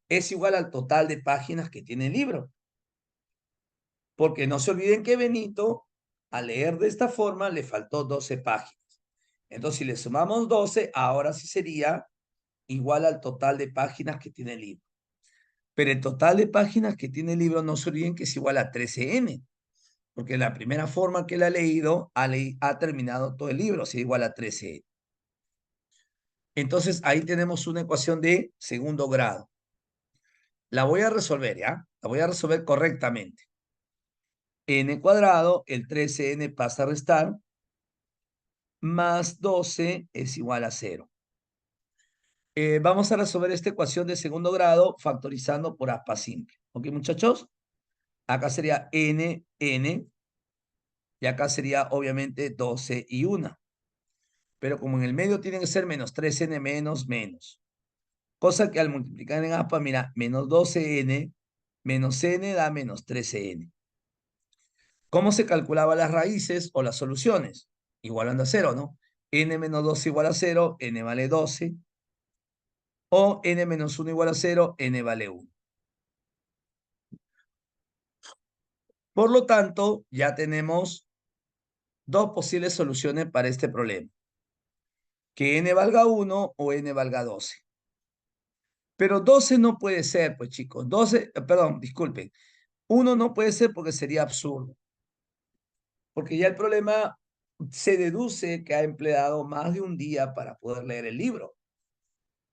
[SPEAKER 1] es igual al total de páginas que tiene el libro. Porque no se olviden que Benito, al leer de esta forma, le faltó 12 páginas. Entonces, si le sumamos 12, ahora sí sería igual al total de páginas que tiene el libro. Pero el total de páginas que tiene el libro, no se olviden que es igual a 13N, porque la primera forma que él ha leído ha terminado todo el libro, o sea, igual a 13N. Entonces, ahí tenemos una ecuación de segundo grado. La voy a resolver, ¿ya? La voy a resolver correctamente. N cuadrado, el 13N pasa a restar, más 12 es igual a 0. Vamos a resolver esta ecuación de segundo grado factorizando por aspa simple. ¿Ok, muchachos? Acá sería N y acá sería obviamente 12 y 1. Pero como en el medio tiene que ser menos 3N menos. Cosa que al multiplicar en aspa, mira, menos 12N menos N da menos 13N. ¿Cómo se calculaban las raíces o las soluciones? Igualando a 0, ¿no? N menos 12 igual a 0, N vale 12. O N menos 1 igual a 0, N vale 1. Por lo tanto, ya tenemos dos posibles soluciones para este problema. Que N valga 1 o N valga 12. Pero 12 no puede ser, pues chicos. 12, perdón, disculpen. 1 no puede ser porque sería absurdo. Porque ya el problema se deduce que ha empleado más de un día para poder leer el libro.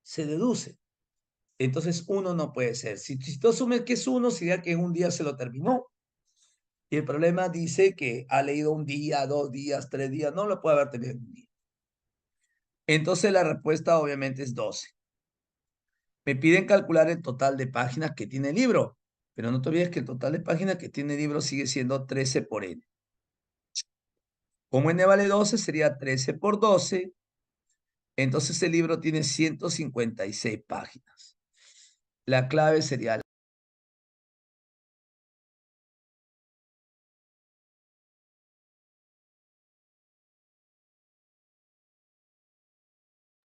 [SPEAKER 1] Se deduce. Entonces 1 no puede ser. Si tú asumes que es 1, significa que en un día se lo terminó. Y el problema dice que ha leído un día, 2 días, 3 días. No lo puede haber tenido en un día. Entonces la respuesta obviamente es 12. Me piden calcular el total de páginas que tiene el libro. Pero no te olvides que el total de páginas que tiene el libro sigue siendo 13 por N. Como N vale 12, sería 13 por 12. Entonces el libro tiene 156 páginas. La clave sería...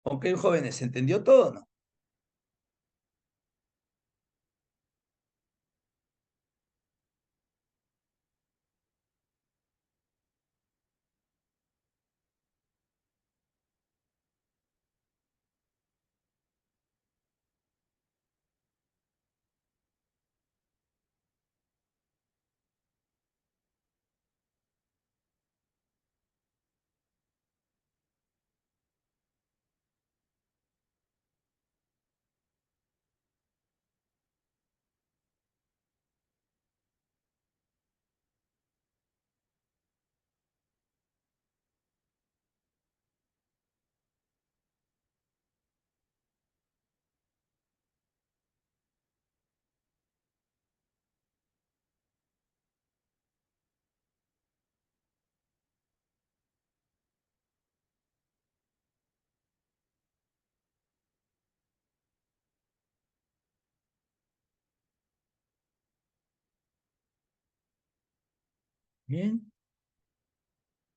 [SPEAKER 1] Ok, jóvenes, ¿se entendió todo o no? Bien,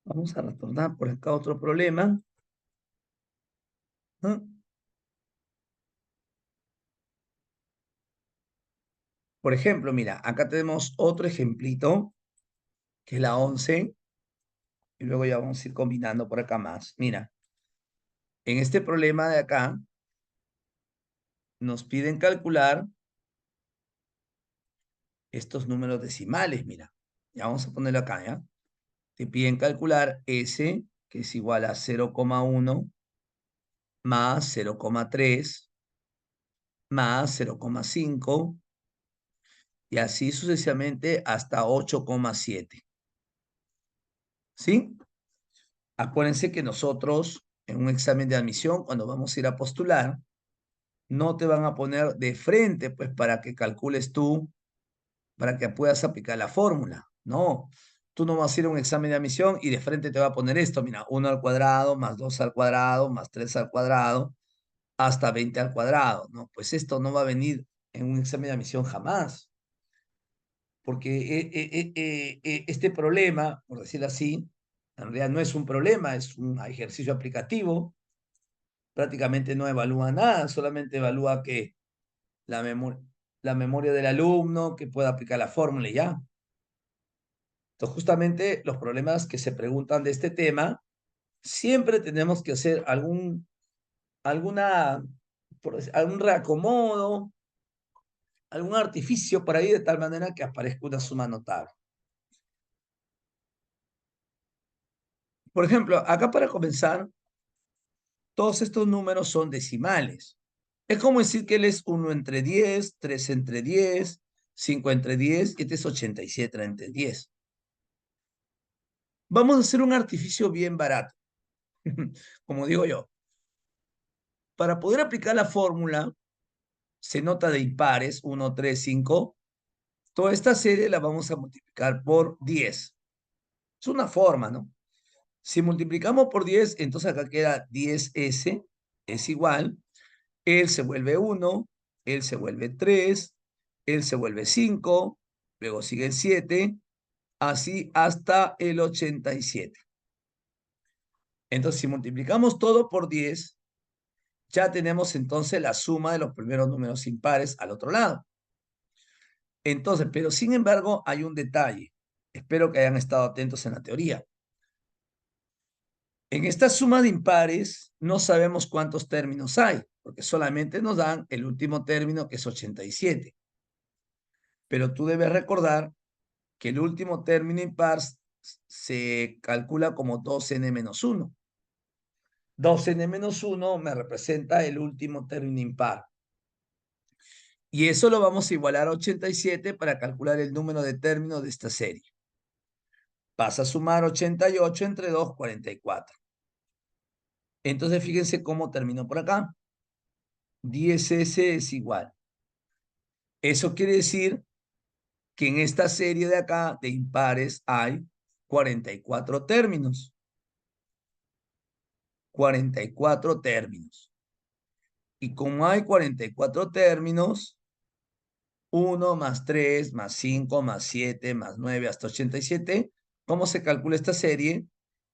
[SPEAKER 1] vamos a retornar por acá otro problema. ¿No? Por ejemplo, mira, acá tenemos otro ejemplito, que es la 11, y luego ya vamos a ir combinando por acá más. Mira, en este problema de acá, nos piden calcular estos números decimales, mira. Ya vamos a ponerlo acá, ¿ya? Te piden calcular S, que es igual a 0,1 más 0,3 más 0,5 y así sucesivamente hasta 8,7. ¿Sí? Acuérdense que nosotros en un examen de admisión, cuando vamos a ir a postular, no te van a poner de frente, pues, para que calcules tú, para que puedas aplicar la fórmula. No, tú no vas a ir a un examen de admisión y de frente te va a poner esto, mira, 1 al cuadrado, más 2 al cuadrado, más 3 al cuadrado, hasta 20 al cuadrado. No, pues esto no va a venir en un examen de admisión jamás. Porque este problema, por decirlo así, en realidad no es un problema, es un ejercicio aplicativo. Prácticamente no evalúa nada, solamente evalúa que la, la memoria del alumno, que pueda aplicar la fórmula y ya. Entonces, justamente los problemas que se preguntan de este tema, siempre tenemos que hacer alguna, algún reacomodo, algún artificio para ir de tal manera que aparezca una suma notable. Por ejemplo, acá para comenzar, todos estos números son decimales. Es como decir que él es 1 entre 10, 3 entre 10, 5 entre 10, y este es 87 entre 10. Vamos a hacer un artificio bien barato, como digo yo. Para poder aplicar la fórmula, se nota de impares, 1, 3, 5. Toda esta serie la vamos a multiplicar por 10. Es una forma, ¿no? Si multiplicamos por 10, entonces acá queda 10S, es igual. Él se vuelve 1, él se vuelve 3, él se vuelve 5, luego sigue el 7, así hasta el 87. Entonces, si multiplicamos todo por 10, ya tenemos entonces la suma de los primeros números impares al otro lado. Entonces, pero sin embargo, hay un detalle. Espero que hayan estado atentos en la teoría. En esta suma de impares no sabemos cuántos términos hay, porque solamente nos dan el último término, que es 87. Pero tú debes recordar que el último término impar se calcula como 2n-1. 2n-1 me representa el último término impar. Y eso lo vamos a igualar a 87 para calcular el número de términos de esta serie. Vas a sumar 88 entre 2, 44. Entonces fíjense cómo terminó por acá. 10s es igual. Eso quiere decir que en esta serie de acá de impares hay 44 términos. 44 términos. Y como hay 44 términos, 1 más 3 más 5 más 7 más 9 hasta 87, ¿cómo se calcula esta serie?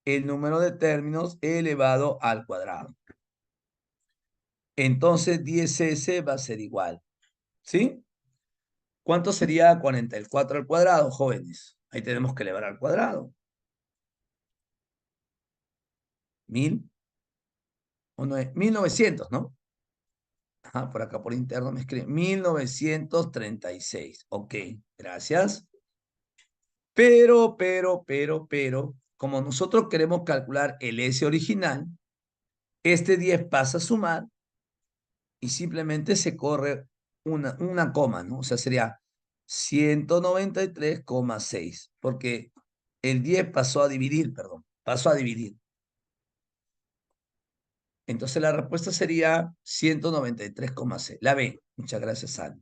[SPEAKER 1] El número de términos elevado al cuadrado. Entonces 10s va a ser igual. ¿Sí? ¿Cuánto sería 44 al cuadrado, jóvenes? Ahí tenemos que elevar al cuadrado. 1000 o 1900, ¿no? Ajá, por acá por interno me escribe 1936. Ok, gracias. Pero, como nosotros queremos calcular el S original, este 10 pasa a sumar y simplemente se corre una coma, ¿no? O sea, sería 193,6, porque el 10 pasó a dividir, perdón, pasó a dividir. Entonces la respuesta sería 193,6. La B. Muchas gracias, Ana.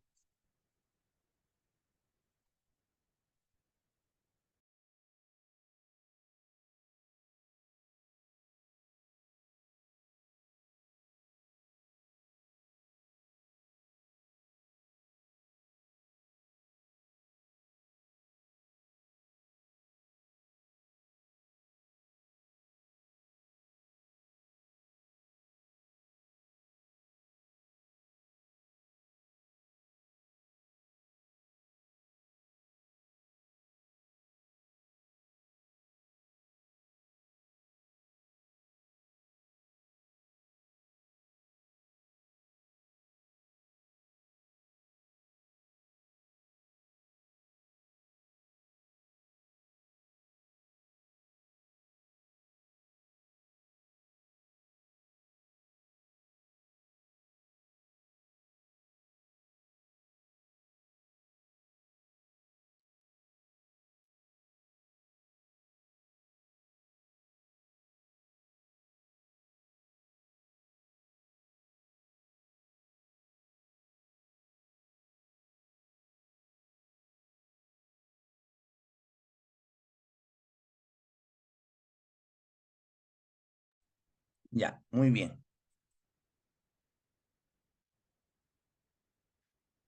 [SPEAKER 1] Ya, muy bien.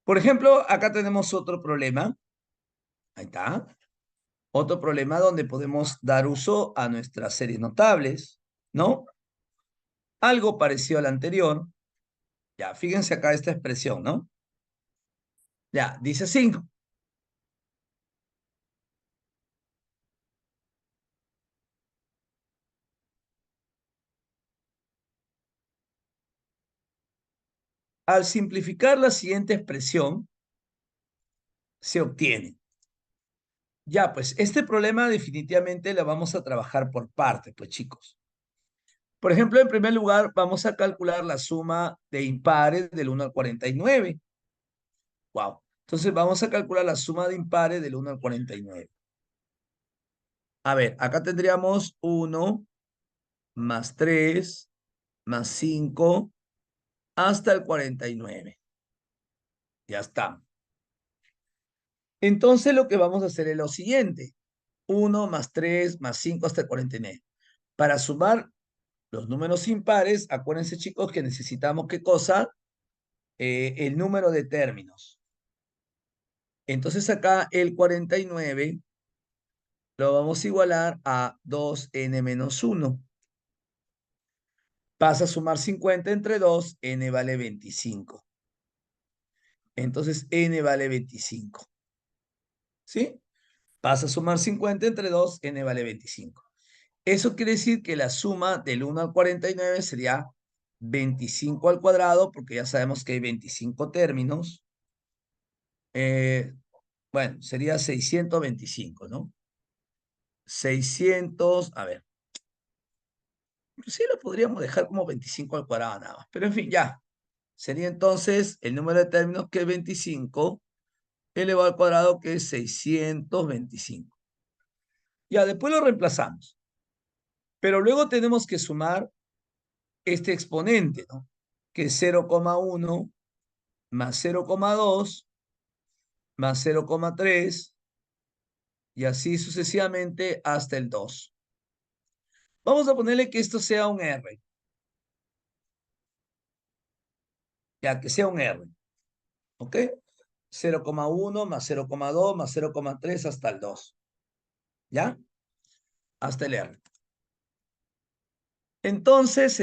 [SPEAKER 1] Por ejemplo, acá tenemos otro problema. Ahí está. Otro problema donde podemos dar uso a nuestras series notables, ¿no? Algo parecido al anterior. Ya, fíjense acá esta expresión, ¿no? Ya, dice así. Al simplificar la siguiente expresión, se obtiene. Ya, pues este problema definitivamente lo vamos a trabajar por partes, pues chicos. Por ejemplo, en primer lugar, vamos a calcular la suma de impares del 1 al 49. Wow. Entonces vamos a calcular la suma de impares del 1 al 49. A ver, acá tendríamos 1 más 3 más 5 hasta el 49. Ya está. Entonces lo que vamos a hacer es lo siguiente. 1 más 3 más 5 hasta el 49. Para sumar los números impares, acuérdense chicos que necesitamos ¿qué cosa? El número de términos. Entonces acá el 49 lo vamos a igualar a 2n menos 1. Pasa a sumar 50 entre 2, n vale 25. Entonces n vale 25. ¿Sí? Pasa a sumar 50 entre 2, n vale 25. Eso quiere decir que la suma del 1 al 49 sería 25 al cuadrado, porque ya sabemos que hay 25 términos. Bueno, sería 625, ¿no? 600, a ver, sí lo podríamos dejar como 25 al cuadrado nada más, pero en fin, ya. Sería entonces el número de términos que es 25 elevado al cuadrado que es 625. Ya, después lo reemplazamos. Pero luego tenemos que sumar este exponente, ¿no? Que es 0,1 más 0,2 más 0,3 y así sucesivamente hasta el 2. Vamos a ponerle que esto sea un R. Ya, que sea un R. ¿Ok? 0,1 más 0,2 más 0,3 hasta el 2. ¿Ya? Hasta el R. Entonces,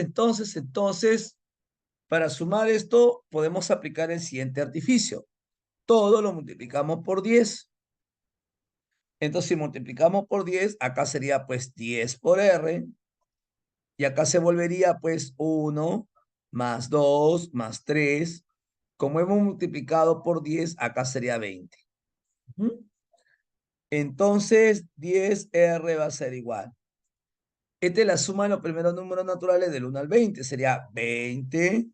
[SPEAKER 1] para sumar esto, podemos aplicar el siguiente artificio. Todo lo multiplicamos por 10. Entonces, si multiplicamos por 10, acá sería pues 10 por R. Y acá se volvería pues 1 más 2 más 3. Como hemos multiplicado por 10, acá sería 20. Entonces, 10R va a ser igual. Esta es la suma de los primeros números naturales del 1 al 20. Sería 20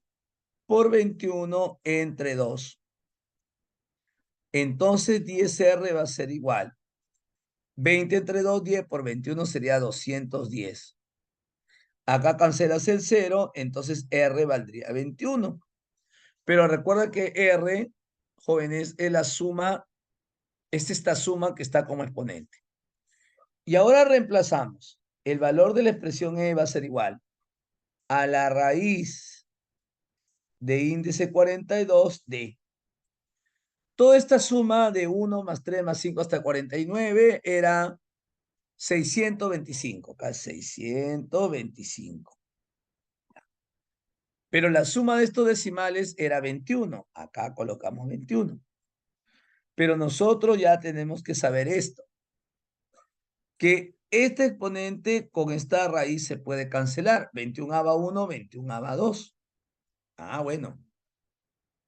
[SPEAKER 1] por 21 entre 2. Entonces 10R va a ser igual. 20 entre 2, 10 por 21 sería 210. Acá cancelas el 0, entonces R valdría 21. Pero recuerda que R, jóvenes, es la suma, es esta suma que está como exponente. Y ahora reemplazamos. El valor de la expresión E va a ser igual a la raíz de índice 42 de toda esta suma de 1 más 3 más 5 hasta 49 era 625, acá 625. Pero la suma de estos decimales era 21, acá colocamos 21. Pero nosotros ya tenemos que saber esto, que este exponente con esta raíz se puede cancelar, 21 a 1, 21 a 2. Ah, bueno.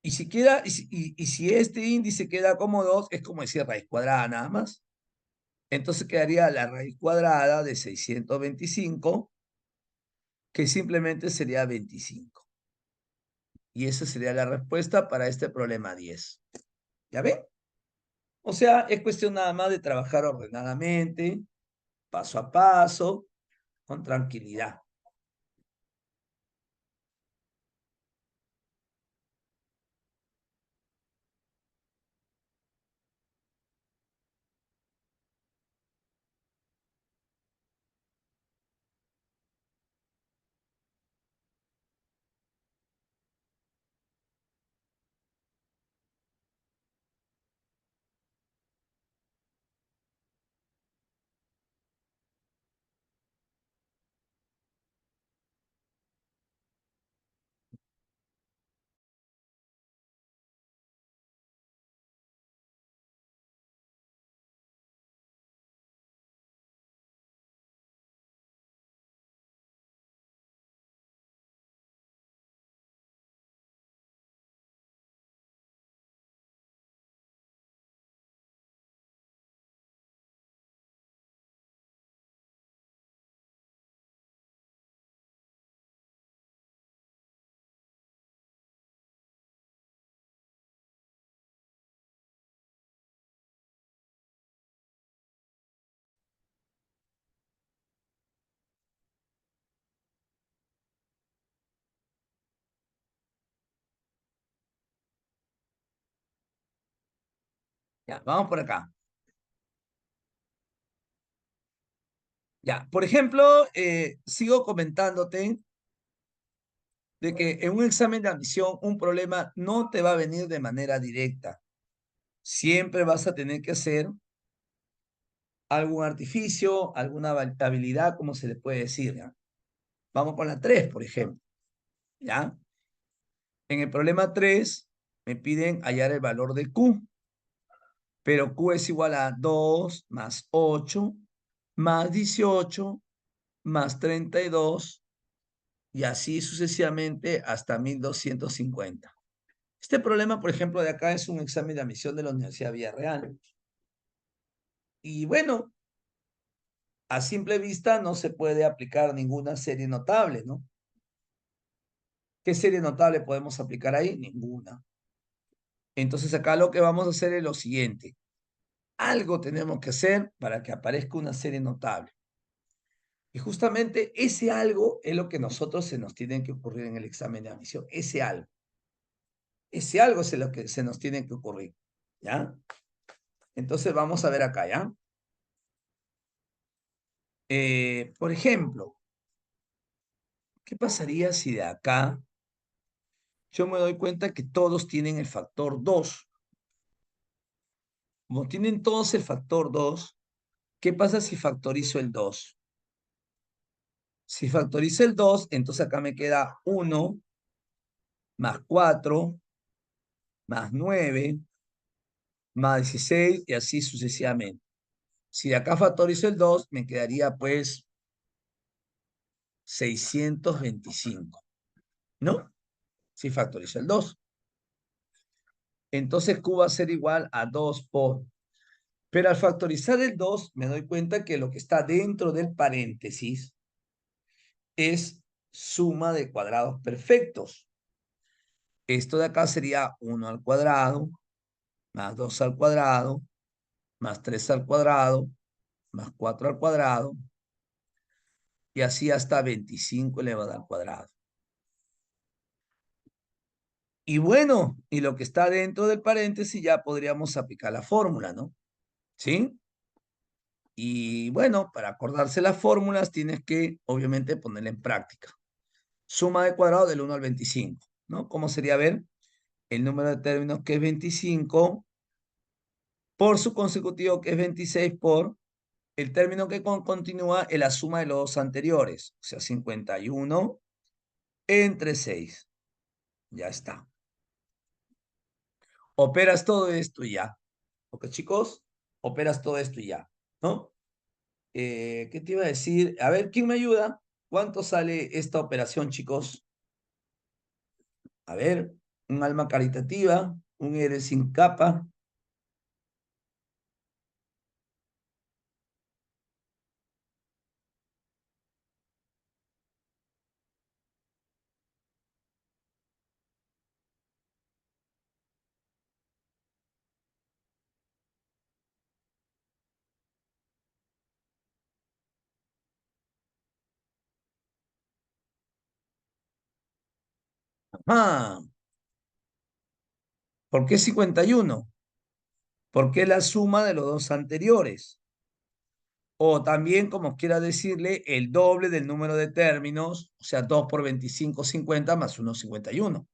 [SPEAKER 1] Y si este índice queda como 2, es como decir raíz cuadrada nada más. Entonces quedaría la raíz cuadrada de 625, que simplemente sería 25. Y esa sería la respuesta para este problema 10. ¿Ya ven? O sea, es cuestión nada más de trabajar ordenadamente, paso a paso, con tranquilidad. Ya, vamos por acá. Ya, por ejemplo, sigo comentándote de que en un examen de admisión un problema no te va a venir de manera directa. Siempre vas a tener que hacer algún artificio, alguna habilidad, como se le puede decir, ¿ya? Vamos con la 3, por ejemplo, ¿ya? En el problema 3 me piden hallar el valor de Q, pero Q es igual a 2 más 8 más 18 más 32 y así sucesivamente hasta 1250. Este problema, por ejemplo, de acá es un examen de admisión de la Universidad de Villarreal. Y bueno, a simple vista no se puede aplicar ninguna serie notable, ¿no? ¿Qué serie notable podemos aplicar ahí? Ninguna. Entonces acá lo que vamos a hacer es lo siguiente. Algo tenemos que hacer para que aparezca una serie notable. Y justamente ese algo es lo que nosotros se nos tiene que ocurrir en el examen de admisión. Ese algo. Ese algo es lo que se nos tiene que ocurrir. ¿Ya? Entonces vamos a ver acá, ¿ya? Por ejemplo, ¿qué pasaría si de acá yo me doy cuenta que todos tienen el factor 2? Como tienen todos el factor 2, ¿qué pasa si factorizo el 2? Si factorizo el 2, entonces acá me queda 1 más 4 más 9 más 16 y así sucesivamente. Si de acá factorizo el 2, me quedaría pues 625, ¿no? Si factorizo el 2. Entonces Q va a ser igual a 2 por... Pero al factorizar el 2, me doy cuenta que lo que está dentro del paréntesis es suma de cuadrados perfectos. Esto de acá sería 1 al cuadrado, más 2 al cuadrado, más 3 al cuadrado, más 4 al cuadrado, y así hasta 25 elevado al cuadrado. Y bueno, y lo que está dentro del paréntesis ya podríamos aplicar la fórmula, ¿no? ¿Sí? Y bueno, para acordarse las fórmulas tienes que, obviamente, ponerla en práctica. Suma de cuadrado del 1 al 25, ¿no? ¿Cómo sería? A ver, el número de términos que es 25 por su consecutivo que es 26 por el término que continúa en la suma de los dos anteriores, o sea, 51 entre 6. Ya está. Operas todo esto y ya. ¿Ok, chicos? Operas todo esto y ya, ¿no? ¿Qué te iba a decir? A ver, ¿quién me ayuda? ¿Cuánto sale esta operación, chicos? A ver, un alma caritativa, un héroe sin capa. Ah, ¿por qué 51? Porque es la suma de los dos anteriores. O también, como quiera decirle, el doble del número de términos, o sea, 2 por 25, 50 más 1, 51.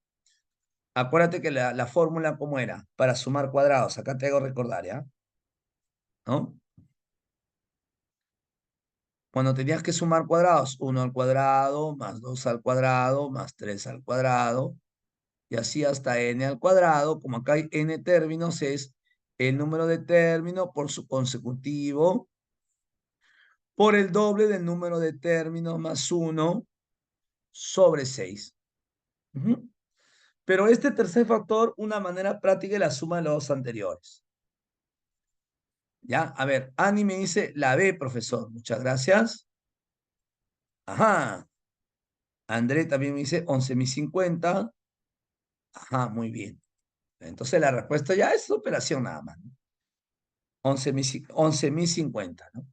[SPEAKER 1] Acuérdate que la fórmula, ¿cómo era? Para sumar cuadrados. Acá te hago recordar, ¿ya? ¿No? Cuando tenías que sumar cuadrados, 1 al cuadrado, más 2 al cuadrado, más 3 al cuadrado, y así hasta n al cuadrado. Como acá hay n términos, es el número de términos por su consecutivo, por el doble del número de términos más 1 sobre 6. Ujú. Pero este tercer factor, una manera práctica es la suma de los dos anteriores. ¿Ya? A ver, Ani me dice la B, profesor. Muchas gracias. Ajá. André también me dice 11.050. Ajá, muy bien. Entonces la respuesta ya es operación nada más, ¿no? 11.050, ¿no?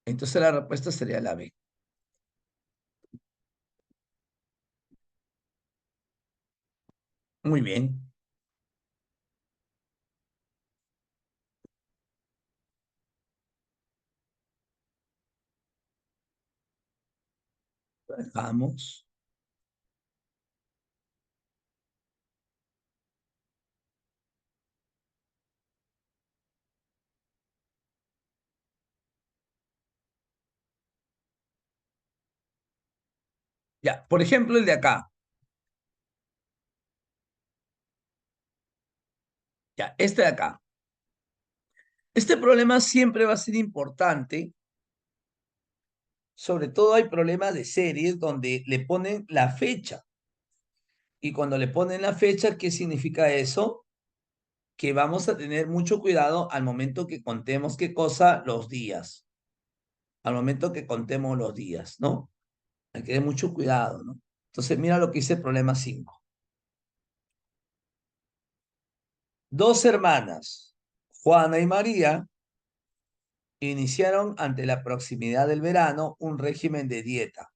[SPEAKER 1] Entonces la respuesta sería la B. Muy bien. Dejamos. Ya, por ejemplo, el de acá. Ya, este de acá. Este problema siempre va a ser importante. Sobre todo hay problemas de series donde le ponen la fecha. Y cuando le ponen la fecha, ¿qué significa eso? Que vamos a tener mucho cuidado al momento que contemos qué cosa, los días. Al momento que contemos los días, ¿no? Hay que tener mucho cuidado, ¿no? Entonces, mira lo que dice el problema 5. Dos hermanas, Juana y María, iniciaron ante la proximidad del verano un régimen de dieta.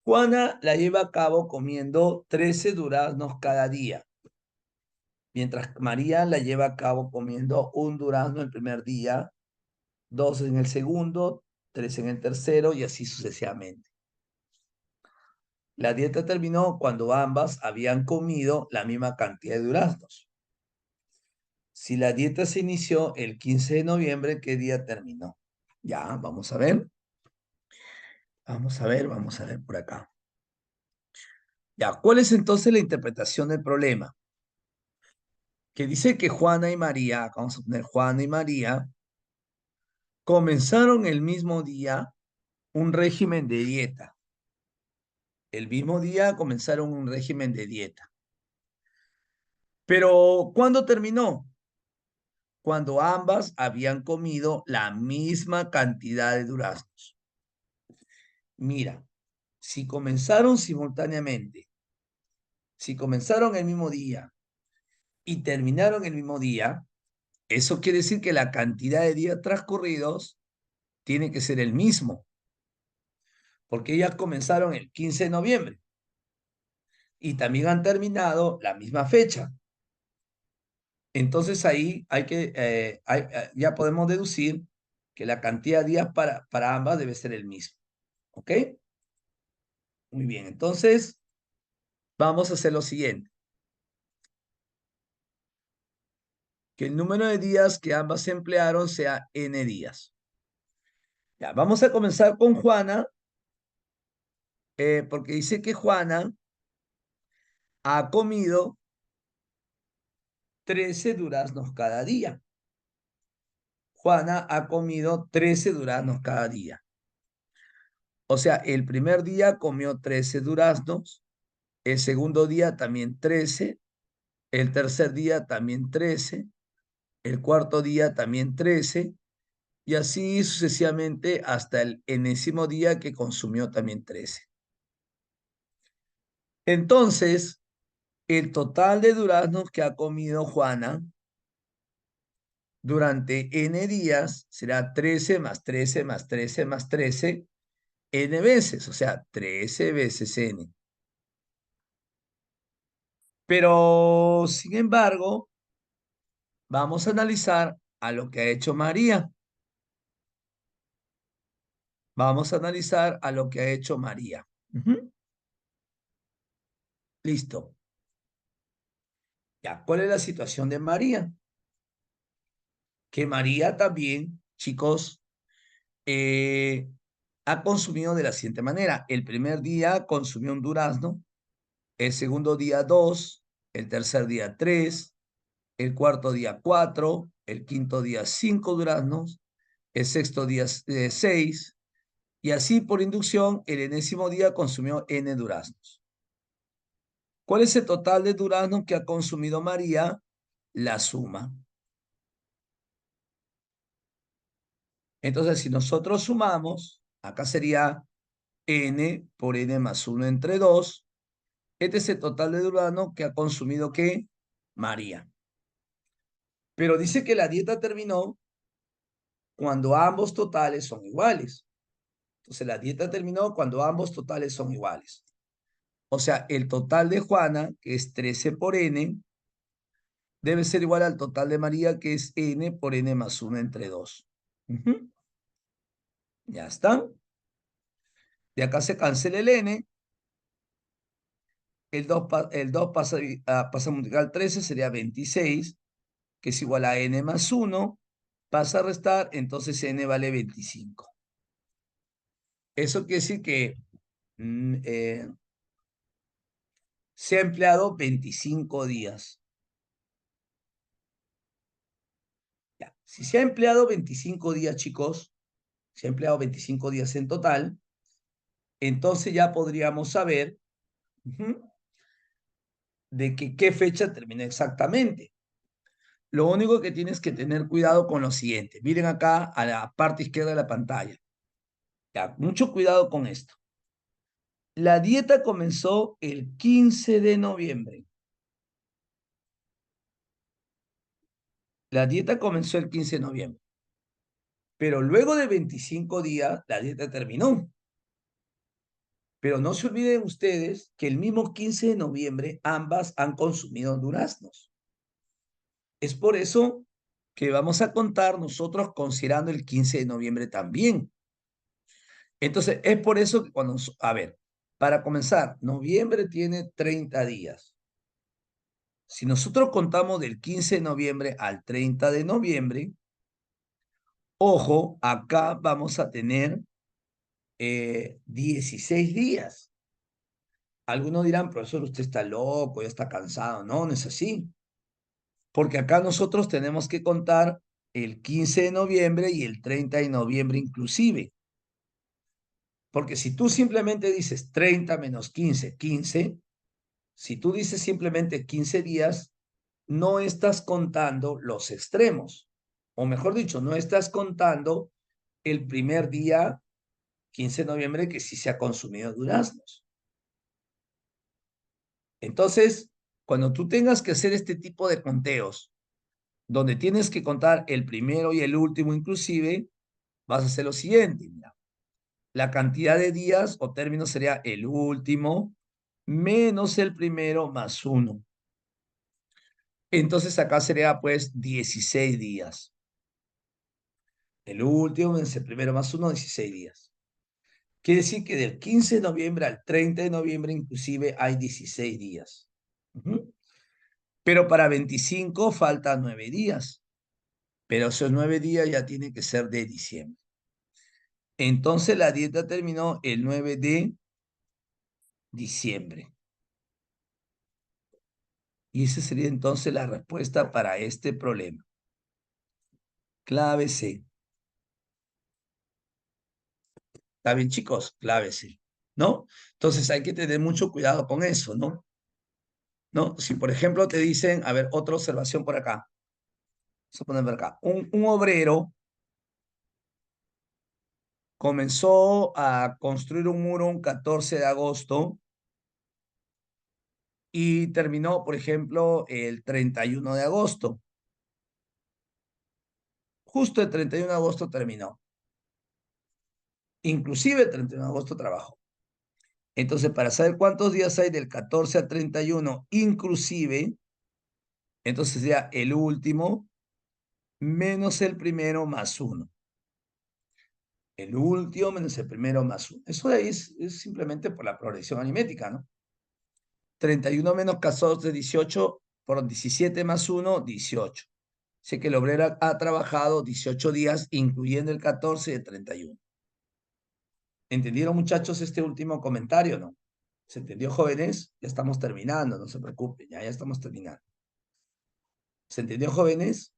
[SPEAKER 1] Juana la lleva a cabo comiendo 13 duraznos cada día, mientras María la lleva a cabo comiendo un durazno el primer día, dos en el segundo, tres en el tercero y así sucesivamente. La dieta terminó cuando ambas habían comido la misma cantidad de duraznos. Si la dieta se inició el 15 de noviembre, ¿qué día terminó? Ya, vamos a ver. Vamos a ver por acá. Ya, ¿cuál es entonces la interpretación del problema? Que dice que Juana y María, vamos a poner Juana y María, comenzaron el mismo día un régimen de dieta. El mismo día comenzaron un régimen de dieta. Pero ¿cuándo terminó? Cuando ambas habían comido la misma cantidad de duraznos. Mira, si comenzaron simultáneamente, si comenzaron el mismo día y terminaron el mismo día, eso quiere decir que la cantidad de días transcurridos tiene que ser el mismo, porque ellas comenzaron el 15 de noviembre y también han terminado la misma fecha. Entonces ahí ya podemos deducir que la cantidad de días para ambas debe ser el mismo. ¿Ok? Muy bien, entonces vamos a hacer lo siguiente. Que el número de días que ambas emplearon sea n días. Ya, vamos a comenzar con Juana, porque dice que Juana ha comido 13 duraznos cada día. Juana ha comido 13 duraznos cada día. O sea, el primer día comió 13 duraznos, el segundo día también 13, el tercer día también 13, el cuarto día también 13, y así sucesivamente hasta el enésimo día que consumió también 13. Entonces, el total de duraznos que ha comido Juana durante n días será 13 más 13 más 13 más 13 n veces, o sea, 13 veces n. Pero, sin embargo, vamos a analizar a lo que ha hecho María. Vamos a analizar a lo que ha hecho María. Listo. Ya, ¿cuál es la situación de María? Que María también, chicos, ha consumido de la siguiente manera. El primer día consumió un durazno, el segundo día dos, el tercer día tres, el cuarto día cuatro, el quinto día cinco duraznos, el sexto día seis, y así por inducción el enésimo día consumió n duraznos. ¿Cuál es el total de duraznos que ha consumido María? La suma. Entonces, si nosotros sumamos, acá sería n por n más 1 entre 2. Este es el total de durazno que ha consumido ¿qué? María. Pero dice que la dieta terminó cuando ambos totales son iguales. Entonces, la dieta terminó cuando ambos totales son iguales. O sea, el total de Juana, que es 13 por n, debe ser igual al total de María, que es n por n más 1 entre 2. Ya está. De acá se cancela el n. El 2, pasa a multiplicar al 13, sería 26, que es igual a n más 1. Pasa a restar, entonces n vale 25. Eso quiere decir que se ha empleado 25 días. Ya. Si se ha empleado 25 días, chicos, se ha empleado 25 días en total, entonces ya podríamos saber de qué fecha termina exactamente. Lo único que tienes que tener cuidado con lo siguiente. Miren acá a la parte izquierda de la pantalla. Ya, mucho cuidado con esto. La dieta comenzó el 15 de noviembre. La dieta comenzó el 15 de noviembre. Pero luego de 25 días, la dieta terminó. Pero no se olviden ustedes que el mismo 15 de noviembre ambas han consumido duraznos. Es por eso que vamos a contar nosotros considerando el 15 de noviembre también. Entonces, es por eso que cuando, a ver, para comenzar, noviembre tiene 30 días. Si nosotros contamos del 15 de noviembre al 30 de noviembre, ojo, acá vamos a tener 16 días. Algunos dirán, profesor, usted está loco, ya está cansado. No, no es así. Porque acá nosotros tenemos que contar el 15 de noviembre y el 30 de noviembre inclusive. Porque si tú simplemente dices 30 menos 15, 15, si tú dices simplemente 15 días, no estás contando los extremos. O mejor dicho, no estás contando el primer día, 15 de noviembre, que sí se ha consumido duraznos. Entonces, cuando tú tengas que hacer este tipo de conteos, donde tienes que contar el primero y el último inclusive, vas a hacer lo siguiente. Mira. La cantidad de días o términos sería el último menos el primero más 1. Entonces acá sería pues 16 días. El último menos el primero más 1, 16 días. Quiere decir que del 15 de noviembre al 30 de noviembre inclusive hay 16 días. Pero para 25 faltan 9 días. Pero esos 9 días ya tienen que ser de diciembre. Entonces la dieta terminó el 9 de diciembre. Y esa sería entonces la respuesta para este problema. Clave C. ¿Está bien, chicos? Clave C. ¿No? Entonces hay que tener mucho cuidado con eso, ¿no? ¿No? Si, por ejemplo, te dicen, a ver, otra observación por acá. Vamos a poner por acá. Un obrero comenzó a construir un muro un 14 de agosto y terminó, por ejemplo, el 31 de agosto. Justo el 31 de agosto terminó. Inclusive el 31 de agosto trabajó. Entonces, para saber cuántos días hay del 14 al 31, inclusive, entonces sería el último menos el primero más 1. El último menos el primero más 1. Eso de ahí es simplemente por la progresión aritmética, ¿no? 31 menos 14, 18, por 17 más 1, 18. Sé que el obrero ha trabajado 18 días, incluyendo el 14 y el 31. ¿Entendieron, muchachos, este último comentario, no? ¿Se entendió, jóvenes? Ya estamos terminando, no se preocupen, ya estamos terminando. ¿Se entendió, jóvenes?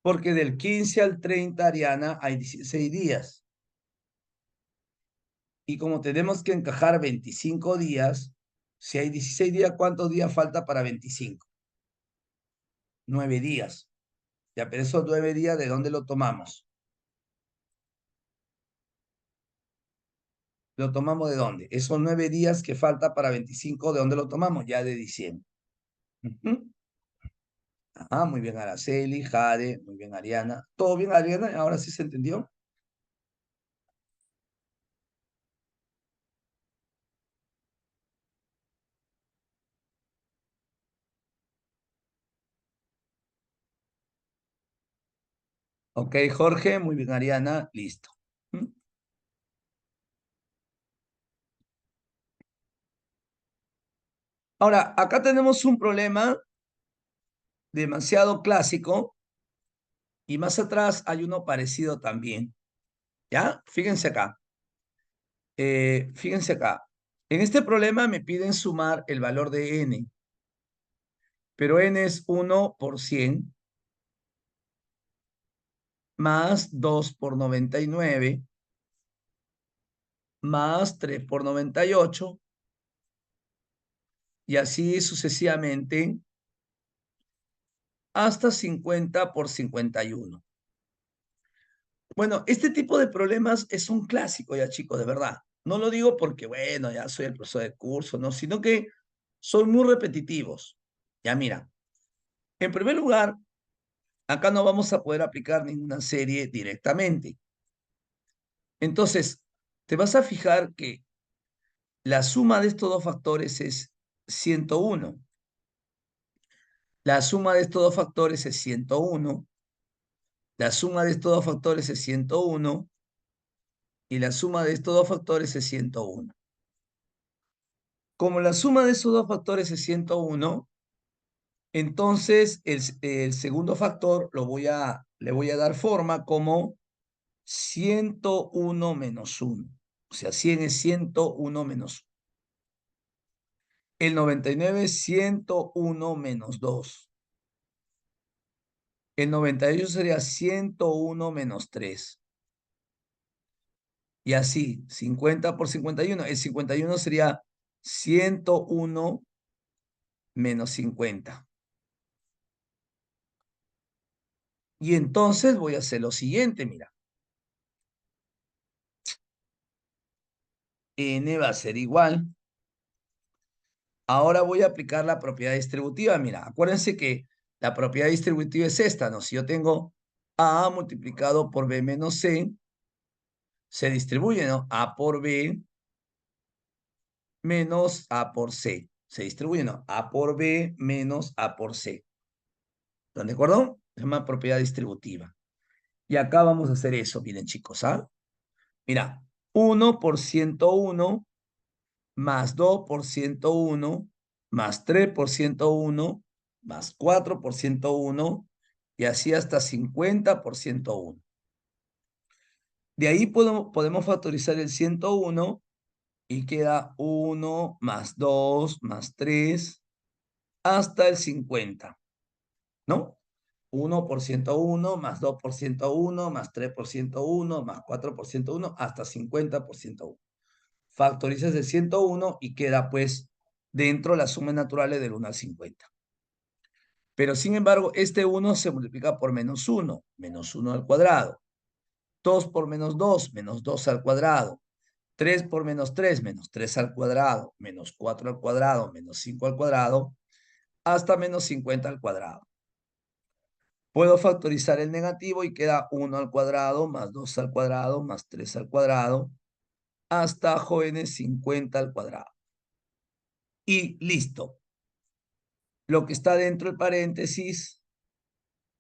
[SPEAKER 1] Porque del 15 al 30, Ariana, hay 16 días. Y como tenemos que encajar 25 días, si hay 16 días, ¿cuántos días falta para 25? 9 días. Ya, pero esos 9 días, ¿de dónde lo tomamos? ¿Lo tomamos de dónde? Esos 9 días que falta para 25, ¿de dónde lo tomamos? Ya de diciembre. Ajá, muy bien, Araceli, Jade, muy bien, Ariana. ¿Todo bien, Ariana? ¿Ahora sí se entendió? Ok, Jorge, muy bien, Ariana, listo. ¿Mm? Ahora, acá tenemos un problema demasiado clásico y más atrás hay uno parecido también. ¿Ya? Fíjense acá. Fíjense acá. En este problema me piden sumar el valor de n, pero n es 1 por 100 más 2 por 99 más 3 por 98 y así sucesivamente hasta 50 por 51. Bueno, este tipo de problemas es un clásico ya, chicos, de verdad. No lo digo porque, bueno, ya soy el profesor de curso, no, sino que son muy repetitivos. Ya mira, en primer lugar, acá no vamos a poder aplicar ninguna serie directamente. Entonces, te vas a fijar que la suma de estos dos factores es 101. La suma de estos dos factores es 101. La suma de estos dos factores es 101. Y la suma de estos dos factores es 101. Como la suma de esos dos factores es 101, entonces el segundo factor le voy a dar forma como 101 menos 1. O sea, 100 es 101 menos 1. El 99 es 101 menos 2. El 98 sería 101 menos 3. Y así, 50 por 51. El 51 sería 101 menos 50. Y entonces voy a hacer lo siguiente, mira. N va a ser igual. Ahora voy a aplicar la propiedad distributiva. Mira, acuérdense que la propiedad distributiva es esta, ¿no? Si yo tengo A multiplicado por B menos C, se distribuye, ¿no? A por B menos A por C. Se distribuye, ¿no? A por B menos A por C. ¿Están de acuerdo? Se llama propiedad distributiva. Y acá vamos a hacer eso, miren chicos, ¿ah? Mira, 1 por 101 más 2 por 101 más 3 por 101 más 4 por 101 y así hasta 50 por 101. De ahí podemos factorizar el 101 y queda 1 más 2 más 3 hasta el 50, ¿no? 1 por 101 más 2 por 101 más 3 por 101 más 4 por 101 hasta 50 por 101. Factorizas el 101 y queda pues dentro las sumas naturales del 1 al 50. Pero sin embargo, este 1 se multiplica por menos 1 al cuadrado. 2 por menos 2, menos 2 al cuadrado. 3 por menos 3, menos 3 al cuadrado, menos 4 al cuadrado, menos 5 al cuadrado, hasta menos 50 al cuadrado. Puedo factorizar el negativo y queda 1 al cuadrado, más 2 al cuadrado, más 3 al cuadrado, hasta, jóvenes, 50 al cuadrado. Y listo. Lo que está dentro del paréntesis,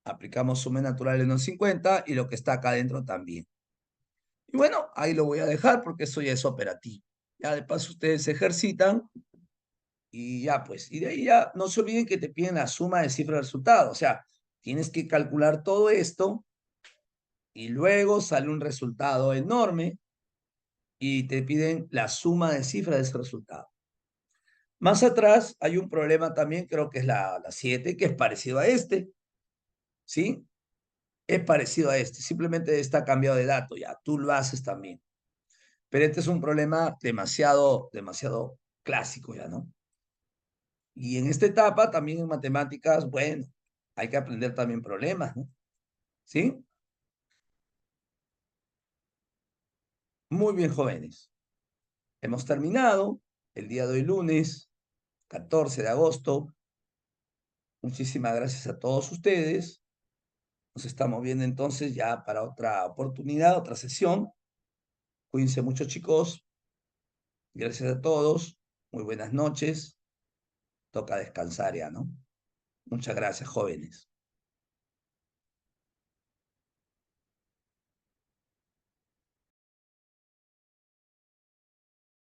[SPEAKER 1] aplicamos suma natural en los 50 y lo que está acá adentro también. Y bueno, ahí lo voy a dejar porque eso ya es operativo. Ya de paso ustedes se ejercitan y ya pues. Y de ahí ya no se olviden que te piden la suma de cifras de resultado. O sea, tienes que calcular todo esto y luego sale un resultado enorme y te piden la suma de cifras de ese resultado. Más atrás hay un problema también, creo que es la 7, que es parecido a este, ¿sí? Es parecido a este, simplemente está cambiado de dato ya, tú lo haces también. Pero este es un problema demasiado clásico ya, ¿no? Y en esta etapa también en matemáticas, bueno, hay que aprender también problemas, ¿no? ¿Sí? Muy bien, jóvenes. Hemos terminado el día de hoy, lunes 14 de agosto. Muchísimas gracias a todos ustedes. Nos estamos viendo entonces ya para otra oportunidad, otra sesión. Cuídense mucho, chicos. Gracias a todos. Muy buenas noches. Toca descansar ya, ¿no? Muchas gracias, jóvenes.